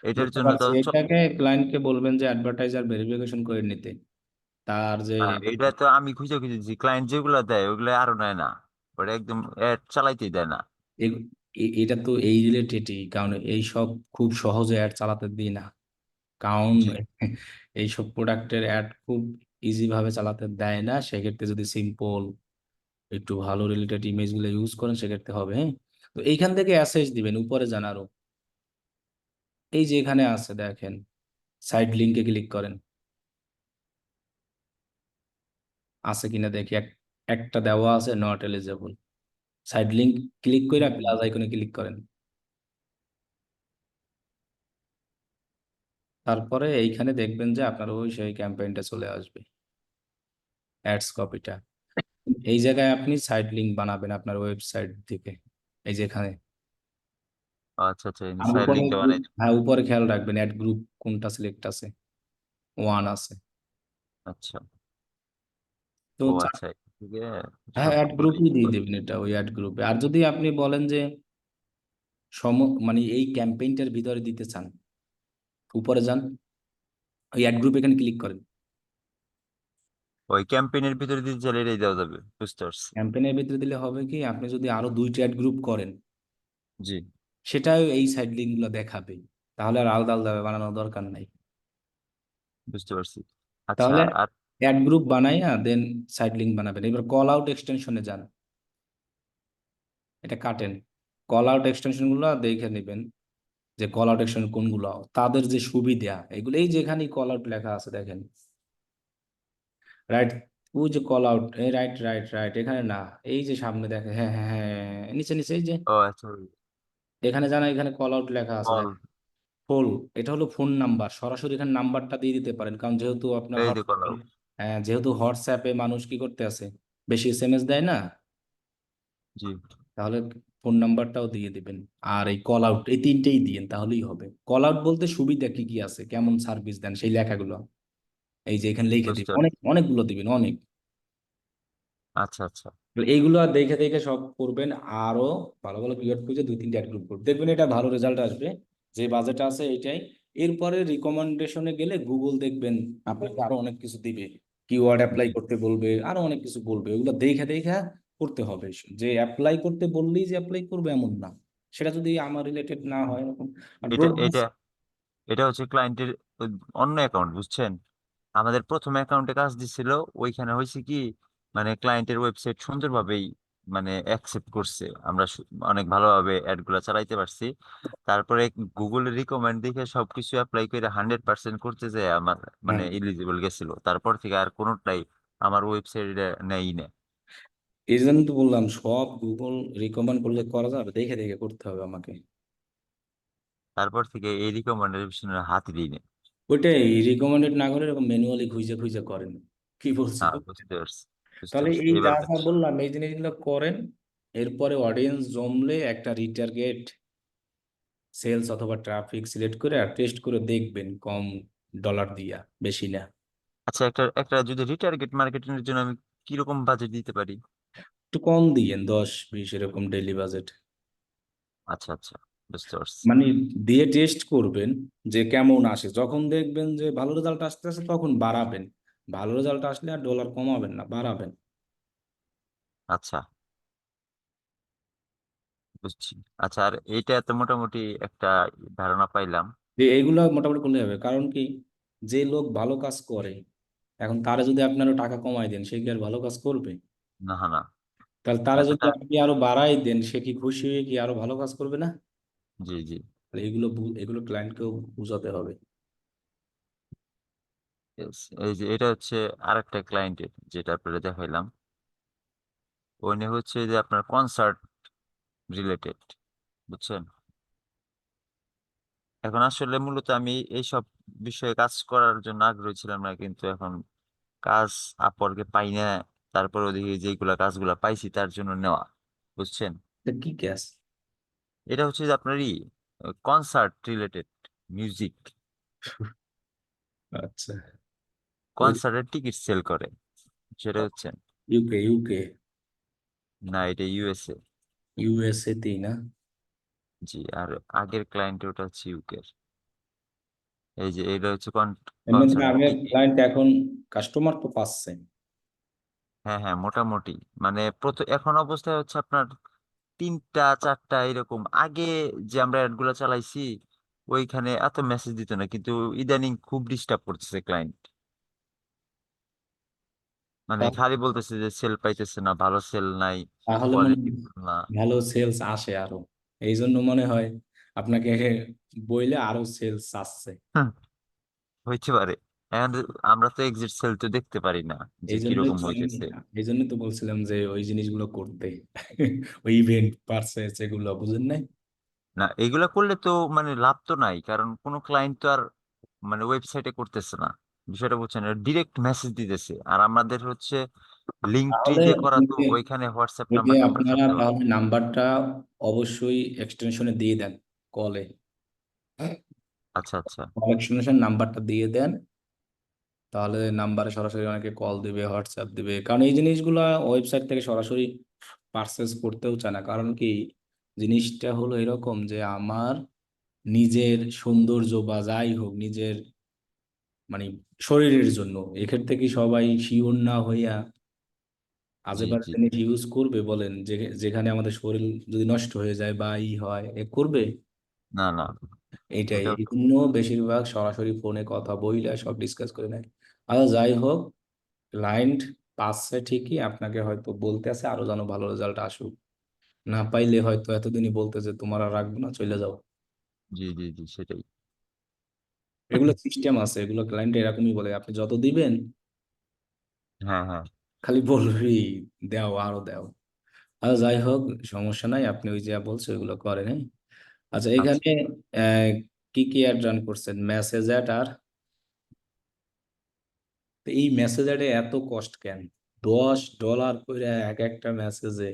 এটার বুঝতে জন্য পারছি, তখন এটাকে ক্লায়েন্টকে বলবেন যে অ্যাডভার্টাইজার ভেরিফিকেশন করে নিতে, তার যে এটা তো আমি খুঁজে খুঁজে দিচ্ছি, ক্লায়েন্ট যেগুলো দেয় ওগুলো আরো নেয় না, ওটা একদম অ্যাড চালাইতেই দেয় না। এটা তো এই রিলেটেডই, কারণ এই সব খুব সহজে অ্যাড চালাতে দিই না, কারণ জি। এইসব প্রোডাক্টের অ্যাড খুব ইজি ভাবে চালাতে দেয় না। সেক্ষেত্রে যদি সিম্পল একটু ভালো রিলেটেড ইমেজ গুলো ইউজ করেন সেক্ষেত্রে হবে, হ্যাঁ। তো এইখান থেকে অ্যাসেস দিবেন, উপরে যান আরো, এই যে এখানে আছে দেখেন, সাইড লিঙ্কে ক্লিক করেন, আছে কিনা দেখি, একটা দেওয়া আছে not eligible, side link click করে হুম। প্লাস আইকনে ক্লিক করেন, তারপরে এইখানে দেখবেন যে আপনার ওই সেই ক্যাম্পেইনটা চলে আসবে, অ্যাডস কপিটা। এই জায়গায় আপনি সাইড লিঙ্ক বানাবেন আপনার ওয়েবসাইট থেকে, এই যে এখানে। আচ্ছা আচ্ছা, আর সাইড উপরে লিঙ্কটা বানাই দিবো। হ্যাঁ, উপরে খেয়াল রাখবেন অ্যাড গ্রুপ কোনটা সিলেক্ট আছে, ওয়ান আছে। আচ্ছা। তো ও আচ্ছা, ঠিক আছে, হ্যাঁ, অ্যাড সবগুলোই গ্রুপই দিয়ে দেবেন এটা, ওই অ্যাড গ্রুপে। আর যদি আপনি বলেন যে সম মানে এই ক্যাম্পেইনটার ভিতরে দিতে চান, উপরে যান, ওই অ্যাড গ্রুপ এখানে ক্লিক করেন। ওই ক্যাম্পেইনের ভিতরে দিয়ে চাইলে এটাই দেওয়া যাবে, বুঝতে পারছি। ক্যাম্পেইনের ভিতরে দিলে হবে কি, আপনি যদি আরো 2টা অ্যাড গ্রুপ করেন, জি, সেটাও এই সাইড লিঙ্ক গুলো দেখাবে, তাহলে আর আলাদা আলাদা বানানোর দরকার নাই। বুঝতে পারছি। আচ্ছা। তাহলে আর অ্যাড গ্রুপ বানাইয়া দেন সাইড লিঙ্ক বানাবেন। এবার কল আউট এক্সটেনশনে যান, এটা কাটেন, কল আউট এক্সটেনশন গুলো দেখে নেবেন, যে কল আউট এক্সটেনশন কোনগুলো, তাদের যে সুবিধা এগুলো, এই যেখানে কল আউট লেখা আছে দেখেন, রাইট, ওই যে কল আউট, এই রাইট রাইট রাইট, এখানে না, এই যে সামনে দেখে, হ্যাঁ হ্যাঁ হ্যাঁ, নিচে নিচে এই যে ও আচ্ছা, এখানে জানা, এখানে কল আউট লেখা আছে কল, দেখেন, ফোন, এটা হলো ফোন নাম্বার, সরাসরি এখানে নাম্বারটা দিয়ে দিতে পারেন, কারণ যেহেতু আপনার এই যে কল আউট। যেহেতু হোয়াটসঅ্যাপে মানুষ কি করতে আছে, বেশি এসএমএস দেয় না, জি। তাহলে ফোন নাম্বারটাও দিয়ে দিবেন। আর এই কল আউট, এই 3টেই দিয়েন, তাহলেই হবে। কল আউট বলতে সুবিধা কি কি আছে, কেমন সার্ভিস দেন, সেই লেখাগুলো এই যে এখানে লিখে বুঝতে দিবেন, পারছি। অনেক অনেকগুলো দিবেন, অনেক। আচ্ছা আচ্ছা। তো এইগুলো আর দেখে দেখে সব করবেন, আরো ভালো ভালো কিওয়ার্ড খুঁজে 2-3টা অ্যাড গ্রুপ করবেন, দেখবেন এটা ভালো রেজাল্ট আসবে। যে বাজেট আছে এটাই। এরপরে রিকমেন্ডেশনে গেলে গুগল দেখবেন আপনাকে আরো অনেক কিছু দিবে, কিওয়ার্ড অ্যাপ্লাই জি। করতে বলবে, আরো অনেক কিছু বলবে, ওগুলো দেখে দেখে করতে হবে। যে অ্যাপ্লাই করতে বললেই যে অ্যাপ্লাই করবে এমন না, সেটা যদি আমার রিলেটেড না হয় এরকম। আর এটা ব্রডব্যান্ড। এটা এটা হচ্ছে ক্লায়েন্টের অন্য অ্যাকাউন্ট, বুঝছেন? আমাদের প্রথম অ্যাকাউন্টে কাজ দিছিল, ওইখানে হয়েছে কি, মানে ক্লায়েন্টের ওয়েবসাইট সুন্দরভাবেই মানে অ্যাকসেপ্ট করছে, আমরা অনেক ভালোভাবে অ্যাড গুলা চালাইতে পারছি। তারপরে গুগলের রিকমেন্ড দেখে সবকিছু অ্যাপ্লাই করে 100% করতে যায় আমার মানে হ্যাঁ, এলিজিবল গেছিল, তারপর থেকে আর কোনোটাই আমার ওয়েবসাইটে নেই না। এই জন্য তো বললাম সব গুগল রিকমেন্ড করলে করা যাবে, দেখে দেখে করতে হবে আমাকে। তারপর থেকে এই রিকমেন্ডেশনের হাত দিই না। ওইটাই, রিকমেন্ডেড না করে এরকম ম্যানুয়ালি খুঁজে খুঁজে করেন। কি বলছি হ্যাঁ, বুঝছেন? বুঝতে পারছি, বুঝতে তাহলে পারছি এই যা এবার যা বুঝছি। বললাম এই জিনিসগুলো করেন, এরপরে অডিয়েন্স জমলে একটা রিটার্গেট সেলস অথবা ট্রাফিক সিলেক্ট করে আর টেস্ট করে দেখবেন, কম ডলার দিয়া, বেশি না। আচ্ছা, একটা একটা যদি রিটার্গেট মার্কেটিং এর জন্য আমি কিরকম বাজেট দিতে পারি? একটু কম দিয়েন, 10-20 এরকম ডেইলি বাজেট। আচ্ছা আচ্ছা, বুঝতে পারছি। মানে দিয়ে টেস্ট করবেন যে কেমন আসে, যখন দেখবেন যে ভালো রেজাল্ট আসতেছে তখন বাড়াবেন। ভালো রেজাল্ট আসলে আর ডলার কমাবেন না, বাড়াবেন। আচ্ছা, বুঝছি। আচ্ছা, আর এইটা তো মোটামুটি একটা ধারণা পাইলাম। যে এইগুলো মোটামুটি করলে হবে, কারণ কি, যে লোক ভালো কাজ করে, এখন তারা যদি আপনারও টাকা কমাই দেন, সে কি আর ভালো কাজ করবে? না না। তাহলে তারা যদি এতটা। আপনি আরো বাড়াই দেন, সে কি খুশি হয়ে কি আরো ভালো কাজ করবে না? জি জি। তাহলে এগুলো এগুলো ক্লায়েন্টকেও বুঝাতে হবে। Yes, এই যে এটা হচ্ছে আরেকটা ক্লায়েন্টের যেটা আপনারা দেখাইলাম, ওই নিয়ে হচ্ছে যে আপনার কনসার্ট রিলেটেড, বুঝছেন? এখন আসলে মূলত আমি এইসব বিষয়ে কাজ করার জন্য আগ্রহী ছিলাম না, কিন্তু এখন কাজ আপরকে পাই না। তারপর ওদিকে যেগুলা কাজগুলা পাইছি তার জন্য নেওয়া, বুঝছেন? এটা কি ক্যাশ? এটা হচ্ছে যে আপনারই কনসার্ট রিলেটেড, মিউজিক, আচ্ছা। ওই কনসার্টের টিকিট সেল করে, সেটা হচ্ছে। ইউকে, ইউকে, না, এটা ইউএসএ। ইউএসএ তেই না? জি, আর আগের ক্লায়েন্ট ওটা হচ্ছে ইউকে। এই যে এটা হচ্ছে এর মধ্যে কনসার্টের আগের টিকিট। ক্লায়েন্ট এখন কাস্টমার তো পাচ্ছে। হ্যাঁ হ্যাঁ, মোটামুটি। মানে প্রথম এখন অবস্থায় হচ্ছে আপনার তিনটা চারটা এরকম, আগে যে আমরা অ্যাড গুলা চালাইছি ওইখানে এত মেসেজ দিত না, কিন্তু ইদানিং খুব ডিস্টার্ব করতেছে ক্লায়েন্ট। মানে খালি বলতেছে যে সেল পাইতেছে না, ভালো সেল নাই, তাহলে মনে কোয়ালিটি হয় না। ভালো সেলস আসে আরো, এই জন্য মনে হয় আপনাকে বইলে আরো সেলস আসছে। হুম, হইতে পারে। এখন আমরা তো এক্সিট সেল তো দেখতে পারি না যে এই জন্যই কিরকম তো হইতেছে। এই জন্যই তো বলছিলাম যে ওই জিনিসগুলো করতে, ওই ইভেন্ট পারচেজ এগুলো বুঝেন নাই? না, এগুলা করলে তো মানে লাভ তো নাই, কারণ কোনো ক্লায়েন্ট তো আর মানে ওয়েবসাইটে করতেছে না, বিষয়টা বুঝছেন? ডিরেক্ট মেসেজ দিতেছে, আর আমাদের হচ্ছে লিঙ্ক ট্রি তাহলে দিয়ে করা, ওই তো যে ওইখানে হোয়াটসঅ্যাপ ওই যে নাম্বার টাম্বার সব আপনারা দেওয়া। তাহলে নাম্বারটা অবশ্যই এক্সটেনশনে দিয়ে দেন, কলে আচ্ছা আচ্ছা। কল এক্সটেনশন নাম্বারটা দিয়ে দেন। তাহলে নাম্বারে সরাসরি অনেকে কল দিবে, হোয়াটসঅ্যাপ দিবে, কারণ এই জিনিসগুলো ওয়েবসাইট থেকে সরাসরি পারচেস করতেও চায় না। কারণ কি, জিনিসটা হলো এরকম যে আমার নিজের সৌন্দর্য বা যাই হোক, নিজের মানে শরীরের জন্য, এক্ষেত্রে কি সবাই শিওর না হইয়া আজে জি বাজে জি। জিনিস ইউজ করবে বলেন? যেখানে আমাদের শরীর যদি নষ্ট হয়ে যায় বা ই হয়, এ করবে? না না, এইটাই, এটাও এই তো। জন্য বেশিরভাগ সরাসরি ফোনে কথা বইলা সব ডিসকাস করে নেয়। আচ্ছা যাই হোক, ক্লায়েন্ট পাচ্ছে ঠিকই, আপনাকে হয়তো বলতে আছে আরো যেন ভালো রেজাল্ট আসুক, না পাইলে হয়তো এতদিনই বলতে যে তোমার আর রাখবো না, চলে যাও। জি জি জি, সেটাই। এগুলো সিস্টেম আছে, এগুলো ক্লায়েন্ট এরকমই বলে, আপনি যত দিবেন হ্যাঁ হ্যাঁ। খালি বলবি দাও, আরো দাও। আচ্ছা যাই হোক, সমস্যা নাই, আপনি ওই যে বলছো ওইগুলো করেন, হ্যাঁ। আচ্ছা আচ্ছা, এখানে আহ, কি কি অ্যাড রান করছেন? মেসেজ অ্যাড আর, তো এই মেসেজ অ্যাডে এত কষ্ট কেন? $10 করে এক একটা মেসেজে।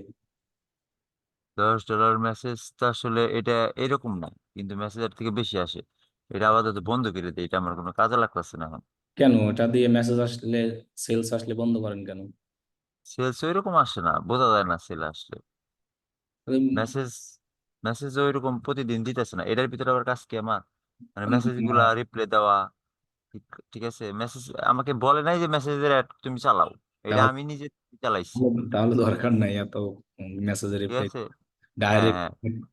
$10 মেসেজ তো আসলে এটা এরকম না, কিন্তু মেসেজের থেকে বেশি আসে। এটা আপাতত বন্ধ করে দিই, এটা আমার কোনো কাজে লাগতেছে না এখন। কেন এটা দিয়ে মেসেজ আসলে, সেলস আসলে বন্ধ করেন কেন? সেলস ওইরকম আসে না, বোঝা যায় না সেল আসলে। উম, মেসেজ মেসেজ ওইরকম প্রতিদিন দিতেছে না, এটার ভিতরে আবার কাজ কি আমার, মানে মেসেজ না, গুলা রিপ্লাই দেওয়া। ঠিক ঠিক আছে, মেসেজ আমাকে বলে নাই যে মেসেজের অ্যাড তুমি চালাও। এটা তাহলে আমি নিজে চালাইছি। তাহলে দরকার নাই এত মেসেজের ঠিক রিপ্লাই, আছে। হ্যাঁ ডাইরেক্ট হ্যাঁ,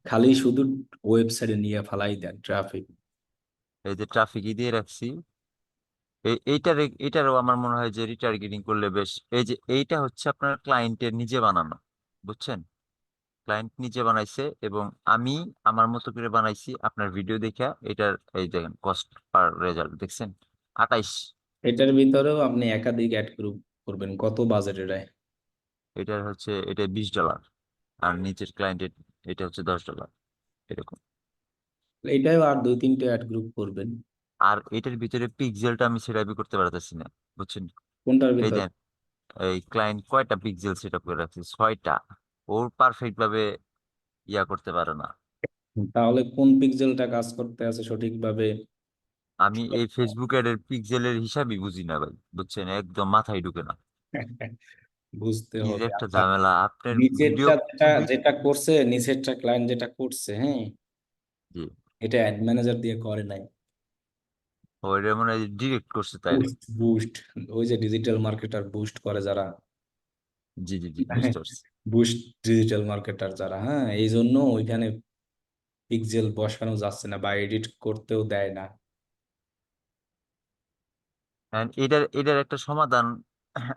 খালি শুধু ওয়েবসাইটে নিয়ে ফালাই দেন ট্রাফিক। এই যে ট্রাফিকই দিয়ে রাখছি। এইটারও আমার মনে হয় যে রিটার্গেটিং করলে বেশ। এই যে এইটা হচ্ছে আপনার ক্লায়েন্টের নিজে বানানো, বুঝছেন? ক্লায়েন্ট নিজে বানাইছে এবং আমি আমার মতো করে বানাইছি আপনার ভিডিও দেখে। এটার এই দেখেন কস্ট পার রেজাল্ট দেখছেন 28। এটার ভিতরেও আপনি একাধিক অ্যাড গ্রুপ করবেন, কত বাজেট এটায়? এটার হচ্ছে এটা $20, আর নিচের ক্লায়েন্টের এটা হচ্ছে $10 এরকম। এটাও আর দুই তিনটে অ্যাড গ্রুপ করবেন। আর এটার ভিতরে পিক্সেলটা আমি সেট আপই করতে পারতেছি না, বুঝছেন? কোনটার এই ভিতর? দেন, এই ক্লায়েন্ট কয়টা পিক্সেল সেট আপ করে রাখছে, 6টা। ওর পারফেক্ট ভাবে ইয়া করতে পারে না। তাহলে কোন পিক্সেলটা কাজ করতে আছে সঠিকভাবে? আমি এই ফেসবুক এর পিক্সেলের হিসাবই বুঝি না ভাই, বুঝছেন? একদম মাথায় ঢুকে না। বুঝতে কি যে হবে। একটা আচ্ছা, ঝামেলা আপনার ভিডিও নিচেরটা যেটা খুবই। যেটা করছে, নিচেরটা ক্লায়েন্ট যেটা করছে, হ্যাঁ, জি, এটা অ্যাড ম্যানেজার দিয়ে করে নাই। ওইটা মনে হয় ডিরেক্ট করছে তাইলে। বুস্ট বুস্ট, ওই যে ডিজিটাল মার্কেটার বুস্ট করে যারা, জি জি জি, বুঝতে পারছি। বুস্ট ডিজিটাল মার্কেটার যারা, হ্যাঁ, এই জন্য ওইখানে পিক্সেল বসানো যাচ্ছে না বা এডিট করতেও দেয় না। And এটার এটার একটা সমাধান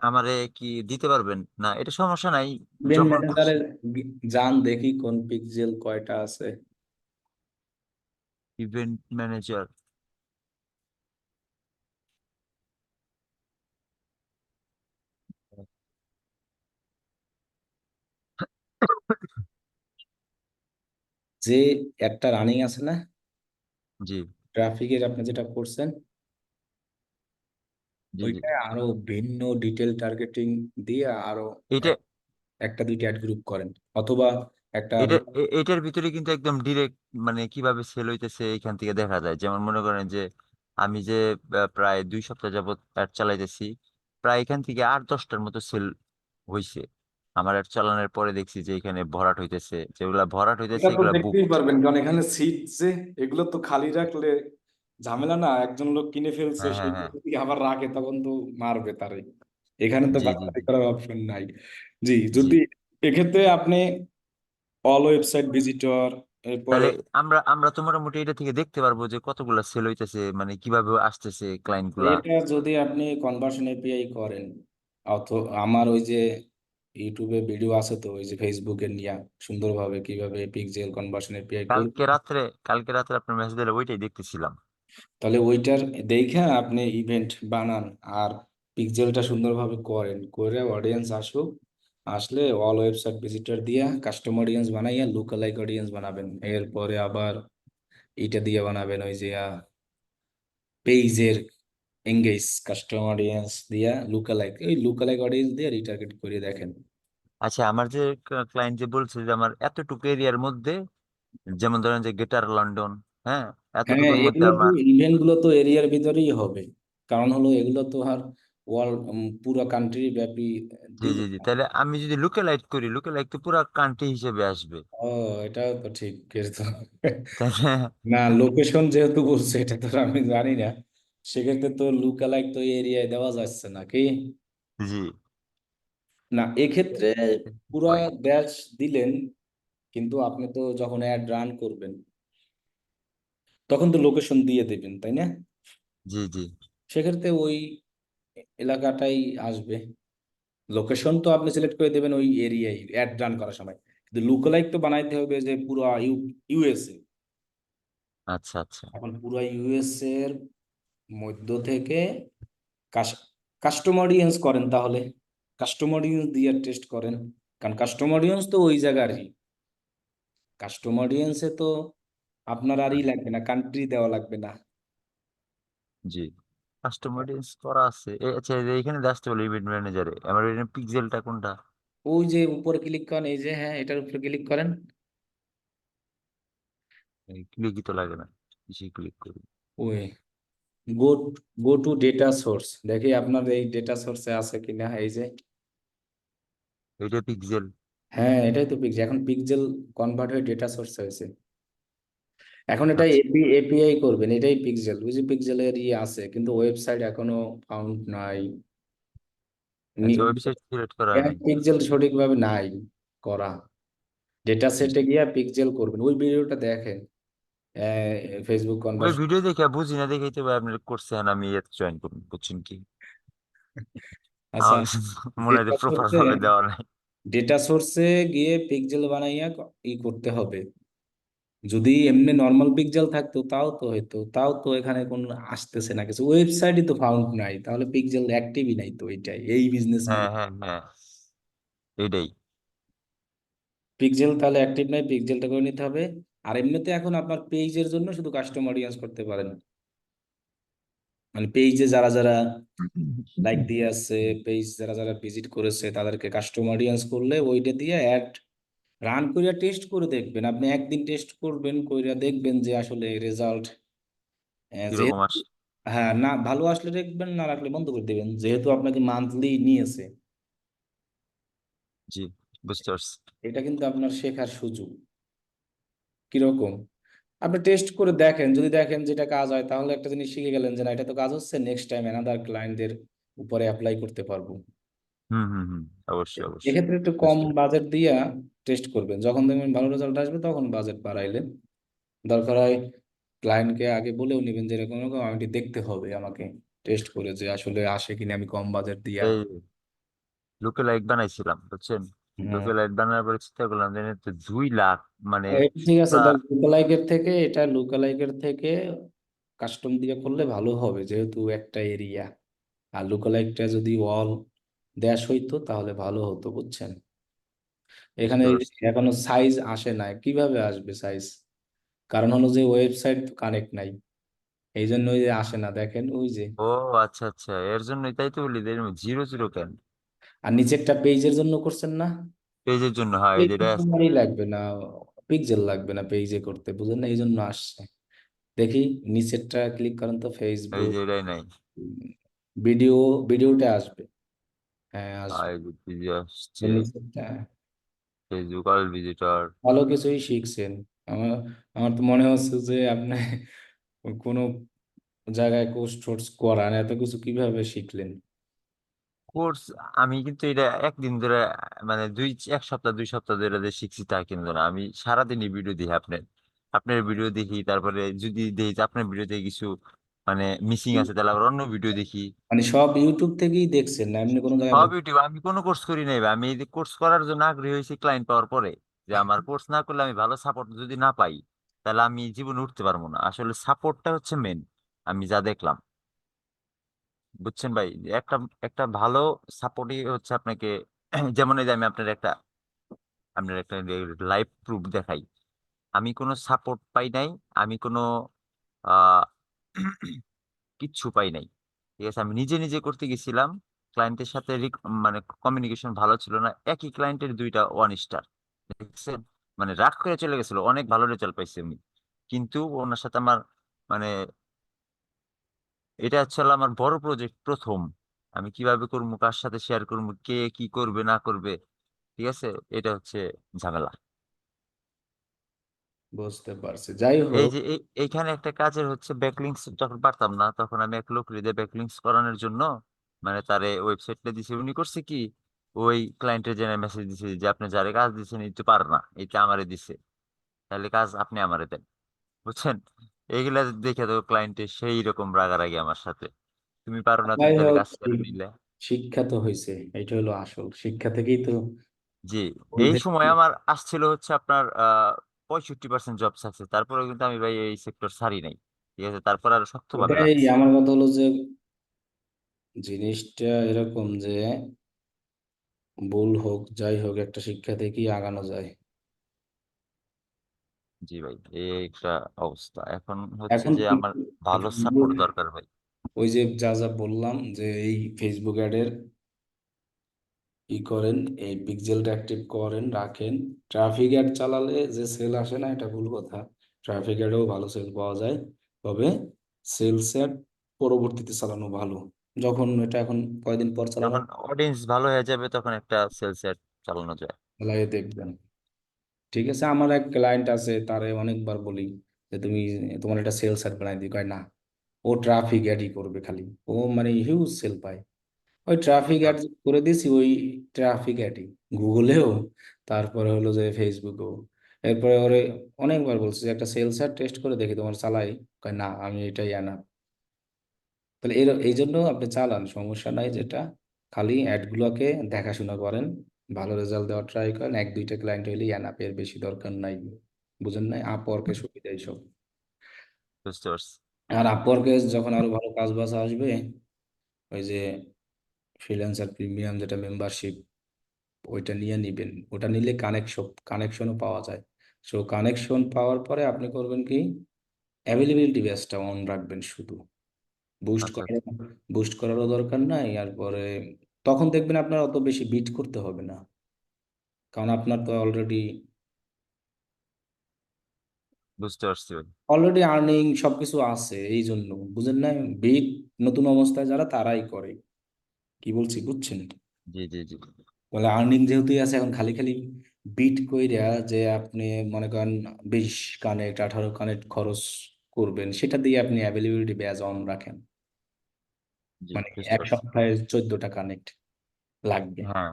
আমারে কি দিতে পারবেন? না এটা সমস্যা নাই, ইভেন্ট যখন খুশি। ম্যানেজারে যান, দেখি কোন পিক্সেল কয়টা আছে। Event manager. যে একটা রানিং আছে না, জি ট্রাফিকের আপনি যেটা করছেন, জি জি। ওইটায় আরো ভিন্ন ডিটেল টার্গেটিং দিয়ে আরো এটা একটা দুইটা অ্যাড গ্রুপ করেন, অথবা একটা এটার ভিতরে কিন্তু একদম ডিরেক্ট মানে কিভাবে সেল হইতেছে এখান থেকে দেখা যায়। যেমন মনে করেন যে আমি যে প্রায় 2 সপ্তাহ যাবত অ্যাড চালাইতেছি, প্রায় এখান থেকে 8-10টার মতো সেল হইছে। আমার অ্যাড চালানোর পরে দেখছি যে এখানে ভরাট হইতেছে, যেগুলা ভরাট হইতেছে এটা তো এগুলা দেখতেই বুকড। পারবেন, কারণ এখানে সিট যে, এগুলো তো খালি রাখলে ঝামেলা না, একজন লোক কিনে ফেলছে, হ্যাঁ সে হ্যাঁ হ্যাঁ। যদি আবার রাখে তখন তো মারবে তারে। এখানে তো জি জি বাছাই জি করার অপশন নাই। জি, জি। যদি এক্ষেত্রে আপনি অল ওয়েবসাইট ভিজিটর, এরপরে তাহলে আমরা আমরা তো মোটামুটি এটা থেকে দেখতে পারবো যে কতগুলা সেল হইতেছে, মানে কিভাবে আসতেছে ক্লায়েন্ট গুলা। এটা যদি আপনি কনভার্সন এপিআই করেন, আমার ওই যে ইউটিউবে ভিডিও আছে তো, ওই যে ফেসবুকে নিয়ে সুন্দরভাবে কিভাবে পিক্সেল কনভার্সন এপিআই করবেন, কালকে রাত্রে আপনার মেসেজ দিলে ওইটাই দেখতেছিলাম। তাহলে ওইটার দেখে আপনি ইভেন্ট বানান, আর পিক্সেলটা সুন্দরভাবে করেন, করে অডিয়েন্স আসুক, আসলে অল ওয়েবসাইট ভিজিটর দিয়া কাস্টম অডিয়েন্স বানাইয়া লুকালাইক অডিয়েন্স বানাবেন। এরপরে আবার এটা দিয়ে বানাবেন ওই যে পেজের এঙ্গেজ কাস্টম অডিয়েন্স দিয়া লুকালাইক, ওই লুকালাইক অডিয়েন্স দিয়ে রিটার্গেট করে দেখেন। আচ্ছা, আমার যে ক্লায়েন্ট যে বলছে যে আমার এতটুকু এরিয়ার মধ্যে, যেমন ধরেন যে গ্রেটার লন্ডন, হ্যাঁ, হ্যাঁ, এতটুকুর মধ্যে এগুলো তো আমার। ইভেন্ট গুলো তো এরিয়ার ভিতরেই হবে, কারণ হলো এগুলো তো আর ওয়ার্ল্ড, পুরো কান্ট্রি ব্যাপী জি দিব জি জি, না। তাহলে আমি যদি লুকে করি, লুকে তো পুরো কান্ট্রি হিসেবে আসবে। ও, এটাও তো ঠিক কিন্তু তাহলে না, লোকেশন যেহেতু বলছে, এটা তো আমি জানি না, সেক্ষেত্রে তো লুকালাইক তো এরিয়ায় দেওয়া যাচ্ছে নাকি? জি, না, এক্ষেত্রে পুরা পয়েন্ট। দেশ দিলেন, কিন্তু আপনি তো যখন অ্যাড রান করবেন তখন তো লোকেশন দিয়ে দেবেন, তাই না? জি জি। সেক্ষেত্রে ওই এলাকাটাই আসবে। লোকেশন তো আপনি সিলেক্ট করে দেবেন ওই এরিয়ায় অ্যাড রান করার সময়, কিন্তু লুকালাইক তো বানাইতে হবে যে পুরো ইউএসএ। আচ্ছা আচ্ছা। এখন পুরো ইউএসএ এর মধ্য থেকে কাস্টম অডিয়েন্স করেন, তাহলে কাস্টম অডিয়েন্স দিয়ে টেস্ট করেন, কারণ কাস্টম অডিয়েন্স তো ওই জায়গারই। কাস্টম অডিয়েন্সে তো আপনার আরই লাগবে না, কান্ট্রি দেওয়া লাগবে না। জি, কাস্টমাইজ করা আছে। আচ্ছা, এই যে এখানে আসতে বলে ইভেন্ট ম্যানেজারে আমার এখানে পিক্সেলটা কোনটা? ওই যে উপরে ক্লিক করেন, এই যে, হ্যাঁ, এটার উপরে ক্লিক করেন। ক্লিকই তো লাগে না, বেশি ক্লিক করি। ওই গো গো টু ডেটা সোর্স, দেখি আপনার এই ডেটা সোর্সে আছে কিনা, এই যে, এইটা পিক্সেল। হ্যাঁ, এটাই তো পিক্সেল, এখন পিক্সেল কনভার্ট হয়ে ডেটা সোর্স হয়েছে। এখন এটা আচ্ছা এপিআই করবেন, এটাই পিক্সেল, ওই যে পিক্সেলের ইয়ে আছে, কিন্তু ওয়েবসাইট এখনো ফাউন্ড নাই। আচ্ছা, ওয়েবসাইট সিলেক্ট করা নাই। পিক্সেল সঠিকভাবে নাই করা। ডেটা সেটে জি। গিয়ে পিক্সেল করবেন, ওই ভিডিওটা দেখেন, ফেসবুক ওই কনভার্স। ভিডিও দেখে বুঝি না দেখেই তো ভাই আপনি করছেন, আমি এত জয়েন করুন বুঝছেন কি। আচ্ছা, আমার মনে হয় ডেটা প্রপার সোর্সে ভাবে দেওয়া নাই। ডেটা সোর্সে গিয়ে পিক্সেল বানাইয়া করতে হবে। যদি এমনি নর্মাল পিক্সেল থাকতো তাও তো হইতো, তাও তো এখানে কোনো আসতেছে না কিছু, ওয়েবসাইটই তো ফাউন্ড নাই, তাহলে পিক্সেল অ্যাক্টিভই নাই তো, এটাই এই বিজনেস হ্যাঁ মডেল। হ্যাঁ হ্যাঁ, এটাই। পিক্সেল তাহলে অ্যাক্টিভ নাই, পিক্সেলটা করে নিতে হবে। আর এমনিতে এখন আপনার পেজের জন্য শুধু কাস্টম অডিয়েন্স করতে পারেন, মানে পেজে যারা যারা লাইক দিয়ে আছে, পেজ যারা যারা ভিজিট করেছে তাদেরকে কাস্টম অডিয়েন্স করলে ওইটা দিয়ে অ্যাড রান কইরা টেস্ট করে দেখবেন। আপনি একদিন টেস্ট করবেন, কইরা দেখবেন যে আসলে রেজাল্ট, কিরকম যেহেতু, আস। হ্যাঁ না ভালো আসলে দেখবেন, না রাখলে বন্ধ করে দেবেন, যেহেতু আপনাকে মান্থলি নিয়েছে। জি, বুঝতে পারছি। এটা কিন্তু আপনার শেখার সুযোগ। কিরকম, আপনি টেস্ট করে দেখেন, যদি দেখেন যেটা কাজ হয় তাহলে একটা জিনিস শিখে গেলেন যে না এটা তো কাজ হচ্ছে, নেক্সট টাইম এনাদার ক্লায়েন্টদের উপরে অ্যাপ্লাই করতে পারবো। হুম হুম হুম, অবশ্যই অবশ্যই। এক্ষেত্রে একটু কম বুঝতে পারছি। বাজেট দিয়া টেস্ট করবেন, যখন দেখবেন ভালো রেজাল্ট আসবে তখন বাজেট বাড়াইলেন। দরকার হয় ক্লায়েন্টকে আগে বলেও নেবেন যে এরকম এরকম আমি একটু দেখতে হবে আমাকে, টেস্ট করে যে আসলে আসে কিনা, আমি কম বাজেট দিয়া। এই লুকে লাইট বানাইছিলাম বুঝছেন। হ্যাঁ, লুকে লাইট বানানোর পরে চিন্তা করলাম যে এটা তো 2 লাখ, মানে এটা ঠিক আছে, পুরা। লুকালাইকের থেকে কাস্টম দিয়ে করলে ভালো হবে, যেহেতু একটা এরিয়া। আর লুকালাইকটা যদি অল দেশ হইতো তাহলে ভালো হতো, বুঝছেন। এখানে বুঝতে এই যে পারছি। এখনো সাইজ আসে নাই, কিভাবে আসবে সাইজ? কারণ হলো যে ওয়েবসাইট কানেক্ট নাই, এই জন্য ওই যে আসে না, দেখেন ওই যে। ও আচ্ছা আচ্ছা, এর জন্যই তাই তো বলি যে 0 0 কেন। আর নিচেরটা পেজের জন্য করছেন না, পেজের জন্য, হয় এই পেজ যেটা আছে। তোমারই লাগবে না, পিক্সেল লাগবে না পেজে করতে, বুঝলেন না, এই জন্য আসছে। দেখি নিচেরটা ক্লিক করেন তো, এই ফেসবুক যে এটাই নাই। ভিডিও, ভিডিওটা আসবে, হ্যাঁ আসবে। এই যে ভিডিও আসছে। এর নিচেরটা ফেসবুক অল ভিজিটর। ভালো কিছুই শিখছেন। আমার আমার তো মনে হচ্ছে যে আপনি কোনো জায়গায় কোর্স টোর্স করান, এত কিছু কিভাবে শিখলেন? কোর্স, আমি কিন্তু এটা একদিন ধরে, মানে 1 সপ্তাহ 2 সপ্তাহ ধরে যে শিখছি তা কিন্তু না। আমি সারাদিনই ভিডিও দেখি আপনার, আপনার ভিডিও দেখি, তারপরে যদি দেখি যে আপনার ভিডিওতে কিছু মানে মিসিং আছে তাহলে আবার অন্য ভিডিও দেখি। মানে সব ইউটিউব থেকেই দেখছেন না, এমনি কোনো জায়গায় সব ইউটিউব, আমি কোনো কোর্স করি নাই ভাই। আমি এই যে কোর্স করার জন্য আগ্রহী হয়েছি ক্লায়েন্ট পাওয়ার পরে, যে আমার কোর্স না করলে আমি ভালো সাপোর্ট যদি না পাই তাহলে আমি জীবনে উঠতে পারবো না। আসলে সাপোর্টটা হচ্ছে মেন, আমি যা দেখলাম বুঝছেন ভাই। একটা একটা ভালো সাপোর্টই হচ্ছে আপনাকে যেমন এই যে আমি আপনার একটা লাইভ প্রুফ দেখাই। আমি কোনো সাপোর্ট পাই নাই, আমি কোনো আহ কিচ্ছু পাই নাই। ঠিক আছে, আমি নিজে নিজে করতে গেছিলাম। ক্লায়েন্টের সাথে মানে কমিউনিকেশন ভালো ছিল না, একই ক্লায়েন্টের 2টা 1 স্টার দেখছেন। মানে রাগ করে চলে গেছিল, অনেক ভালো রেজাল্ট পাইছি আমি। কিন্তু ওনার সাথে আমার মানে এটা হচ্ছে হলো আমার বড় প্রজেক্ট প্রথম। আমি কিভাবে করবো, কার সাথে শেয়ার করবো, কে কি করবে না করবে, ঠিক আছে, এটা হচ্ছে ঝামেলা। বুঝতে পারছি, যাই এই হোক। যে এইখানে একটা কাজের হচ্ছে ব্যাকলিংস যখন পারতাম না তখন আমি এক লোক দিয়ে ব্যাকলিংস করানোর জন্য মানে তারে ওয়েবসাইটটা দিছে। উনি করছে কি, ওই ক্লায়েন্টের জন্য মেসেজ দিছে যে আপনি যারে কাজ দিচ্ছেন এই তো পারে না, এইটা আমারে দিছে, তাহলে কাজ আপনি আমারে দেন। বুঝছেন, এইগুলা দেখে তো ক্লায়েন্টের সেই রকম রাগারাগি আমার সাথে, তুমি পারো না, তুমি যাই তাহলে হোক, কাজ কেন নিলে। শিক্ষা তো হয়েছে, এটা হলো আসল শিক্ষা, থেকেই তো জি। ভুল এই থেকে। সময় আমার আসছিল হচ্ছে আপনার 65% জব সাকসেস, তারপরে কিন্তু আমি ভাই এই সেক্টর ছাড়ি নাই। ঠিক আছে, তারপর আরো শক্তভাবে এটাই লাগছে। আমার কথা হলো যে জিনিসটা এরকম যে ভুল হোক যাই হোক একটা শিক্ষা থেকেই আগানো যায়। জি ভাই, এই একটা অবস্থা এখন হচ্ছে এখন যে আমার ভালো সাপোর্ট ফেসবুক, দরকার ভাই। ওই যে যা যা বললাম যে এই ফেসবুক অ্যাডের ই করেন, এই পিক্সেলটা অ্যাক্টিভ করেন রাখেন। ট্রাফিক অ্যাড চালালে যে সেল আসে না এটা ভুল কথা, ট্রাফিক অ্যাডেও ভালো সেল পাওয়া যায়। তবে সেলস অ্যাড পরবর্তীতে চালানো ভালো, যখন এটা এখন কয়দিন পর চালানো, যখন অডিয়েন্স ভালো হয়ে যাবে তখন একটা সেলস এড চালানো যায়। চালাইয়ে দেখবেন। ঠিক আছে, আমার এক ক্লায়েন্ট আছে, তারে অনেকবার বলি যে তুমি তোমার একটা সেলস অ্যাড বানাই দিই, কয় না, ও ট্রাফিক অ্যাডই করবে খালি, ও মানে হিউজ সেল পায়। ওই ট্রাফিক অ্যাড করে দিছি, ওই ট্রাফিক অ্যাডই গুগলেও, তারপরে হলো যে ফেসবুকেও। এরপরে ওরে অনেকবার বলছি যে একটা সেলস অ্যাড টেস্ট করে দেখি তোমার চালাই, কয় না আমি এটাই আনা। তাহলে এই জন্য আপনি চালান, সমস্যা নাই, যেটা খালি অ্যাডগুলোকে দেখাশোনা করেন, ভালো রেজাল্ট দেওয়ার ট্রাই করেন, এক দুইটা ক্লায়েন্ট হইলেই এনাফ, এর বেশি দরকার নাই। বুঝেন নাই, আপওয়ার্কে সুবিধা এইসব। বুঝতে পারছি। আর আপওয়ার্কে যখন আরো ভালো কাজ বাজ আসবে, ওই যে ফ্রিল্যান্সার প্রিমিয়াম যেটা মেম্বারশিপ, ওইটা নিয়ে নিবেন। ওটা নিলে কানেকশনও পাওয়া যায়। সো কানেকশন পাওয়ার পরে আপনি করবেন কি, অ্যাভেলেবিলিটি ব্যাচটা অন রাখবেন শুধু, বুস্ট আচ্ছা করার আচ্ছা। বুস্ট করারও দরকার নাই। আর পরে তখন দেখবেন আপনার অত বেশি বিট করতে হবে না, কারণ আপনার তো অলরেডি বুঝতে পারছি ভাই। অলরেডি আর্নিং সবকিছু আছে, এই জন্য বুঝেন না। বিট নতুন অবস্থায় যারা তারাই করে, কি বলছি বুঝছেন? জি জি জি। বলে আর্নিং যেহেতু আছে, এখন খালি খালি বিট কইরা যে আপনি মনে করেন 20 কানেক্ট 18 কানেক্ট খরচ করবেন, সেটা দিয়ে আপনি অ্যাভেলেবিলিটি ব্যাজ অন রাখেন, জি মানে বুঝতে এক পারছি। সপ্তাহে 14টা কানেক্ট লাগবে। হ্যাঁ।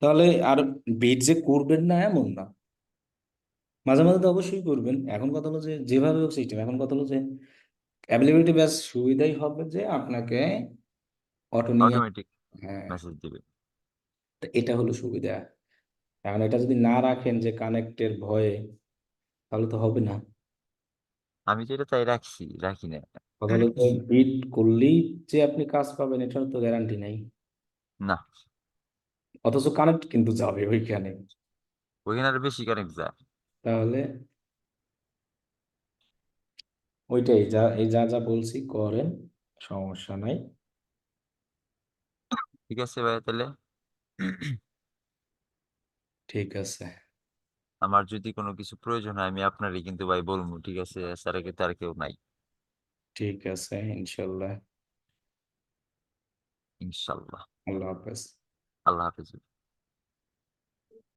তাহলে আর বিট যে করবেন না এমন না, মাঝে মাঝে তো অবশ্যই করবেন। এখন কথা হলো যে যেভাবে হোক সিস্টেম, এখন কথা হলো যে অ্যাভেলেবিলিটি ব্যাস সুবিধাই হবে যে আপনাকে অটো নিয়ে। অটোমেটিক হ্যাঁ, মেসেজ দিবে। তো এটা হলো সুবিধা। এখন এটা যদি না রাখেন যে কানেক্টের ভয়ে, তাহলে তো হবে না। আমি তো এটা তাই রাখছি, রাখি না। কথা হলো যে বিট করলেই যে আপনি কাজ পাবেন এটার তো গ্যারান্টি নাই, না, অথচ কানেক্ট কিন্তু যাবে ওইখানে। ওইখানে আরো বেশি কানেক্ট যায়। তাহলে ওইটাই, যা এই যা যা বলছি করেন, সমস্যা নাই। ঠিক আছে ভাই তাহলে। ঠিক আছে। আমার যদি কোনো কিছু প্রয়োজন হয় আমি আপনারই কিন্তু ভাই বলবো, ঠিক আছে? স্যার কিন্তু আর কেউ নাই। ঠিক আছে, ইনশাল্লাহ। ইনশাল্লাহ। আল্লাহ হাফেজ। আল্লাহ হাফিজ।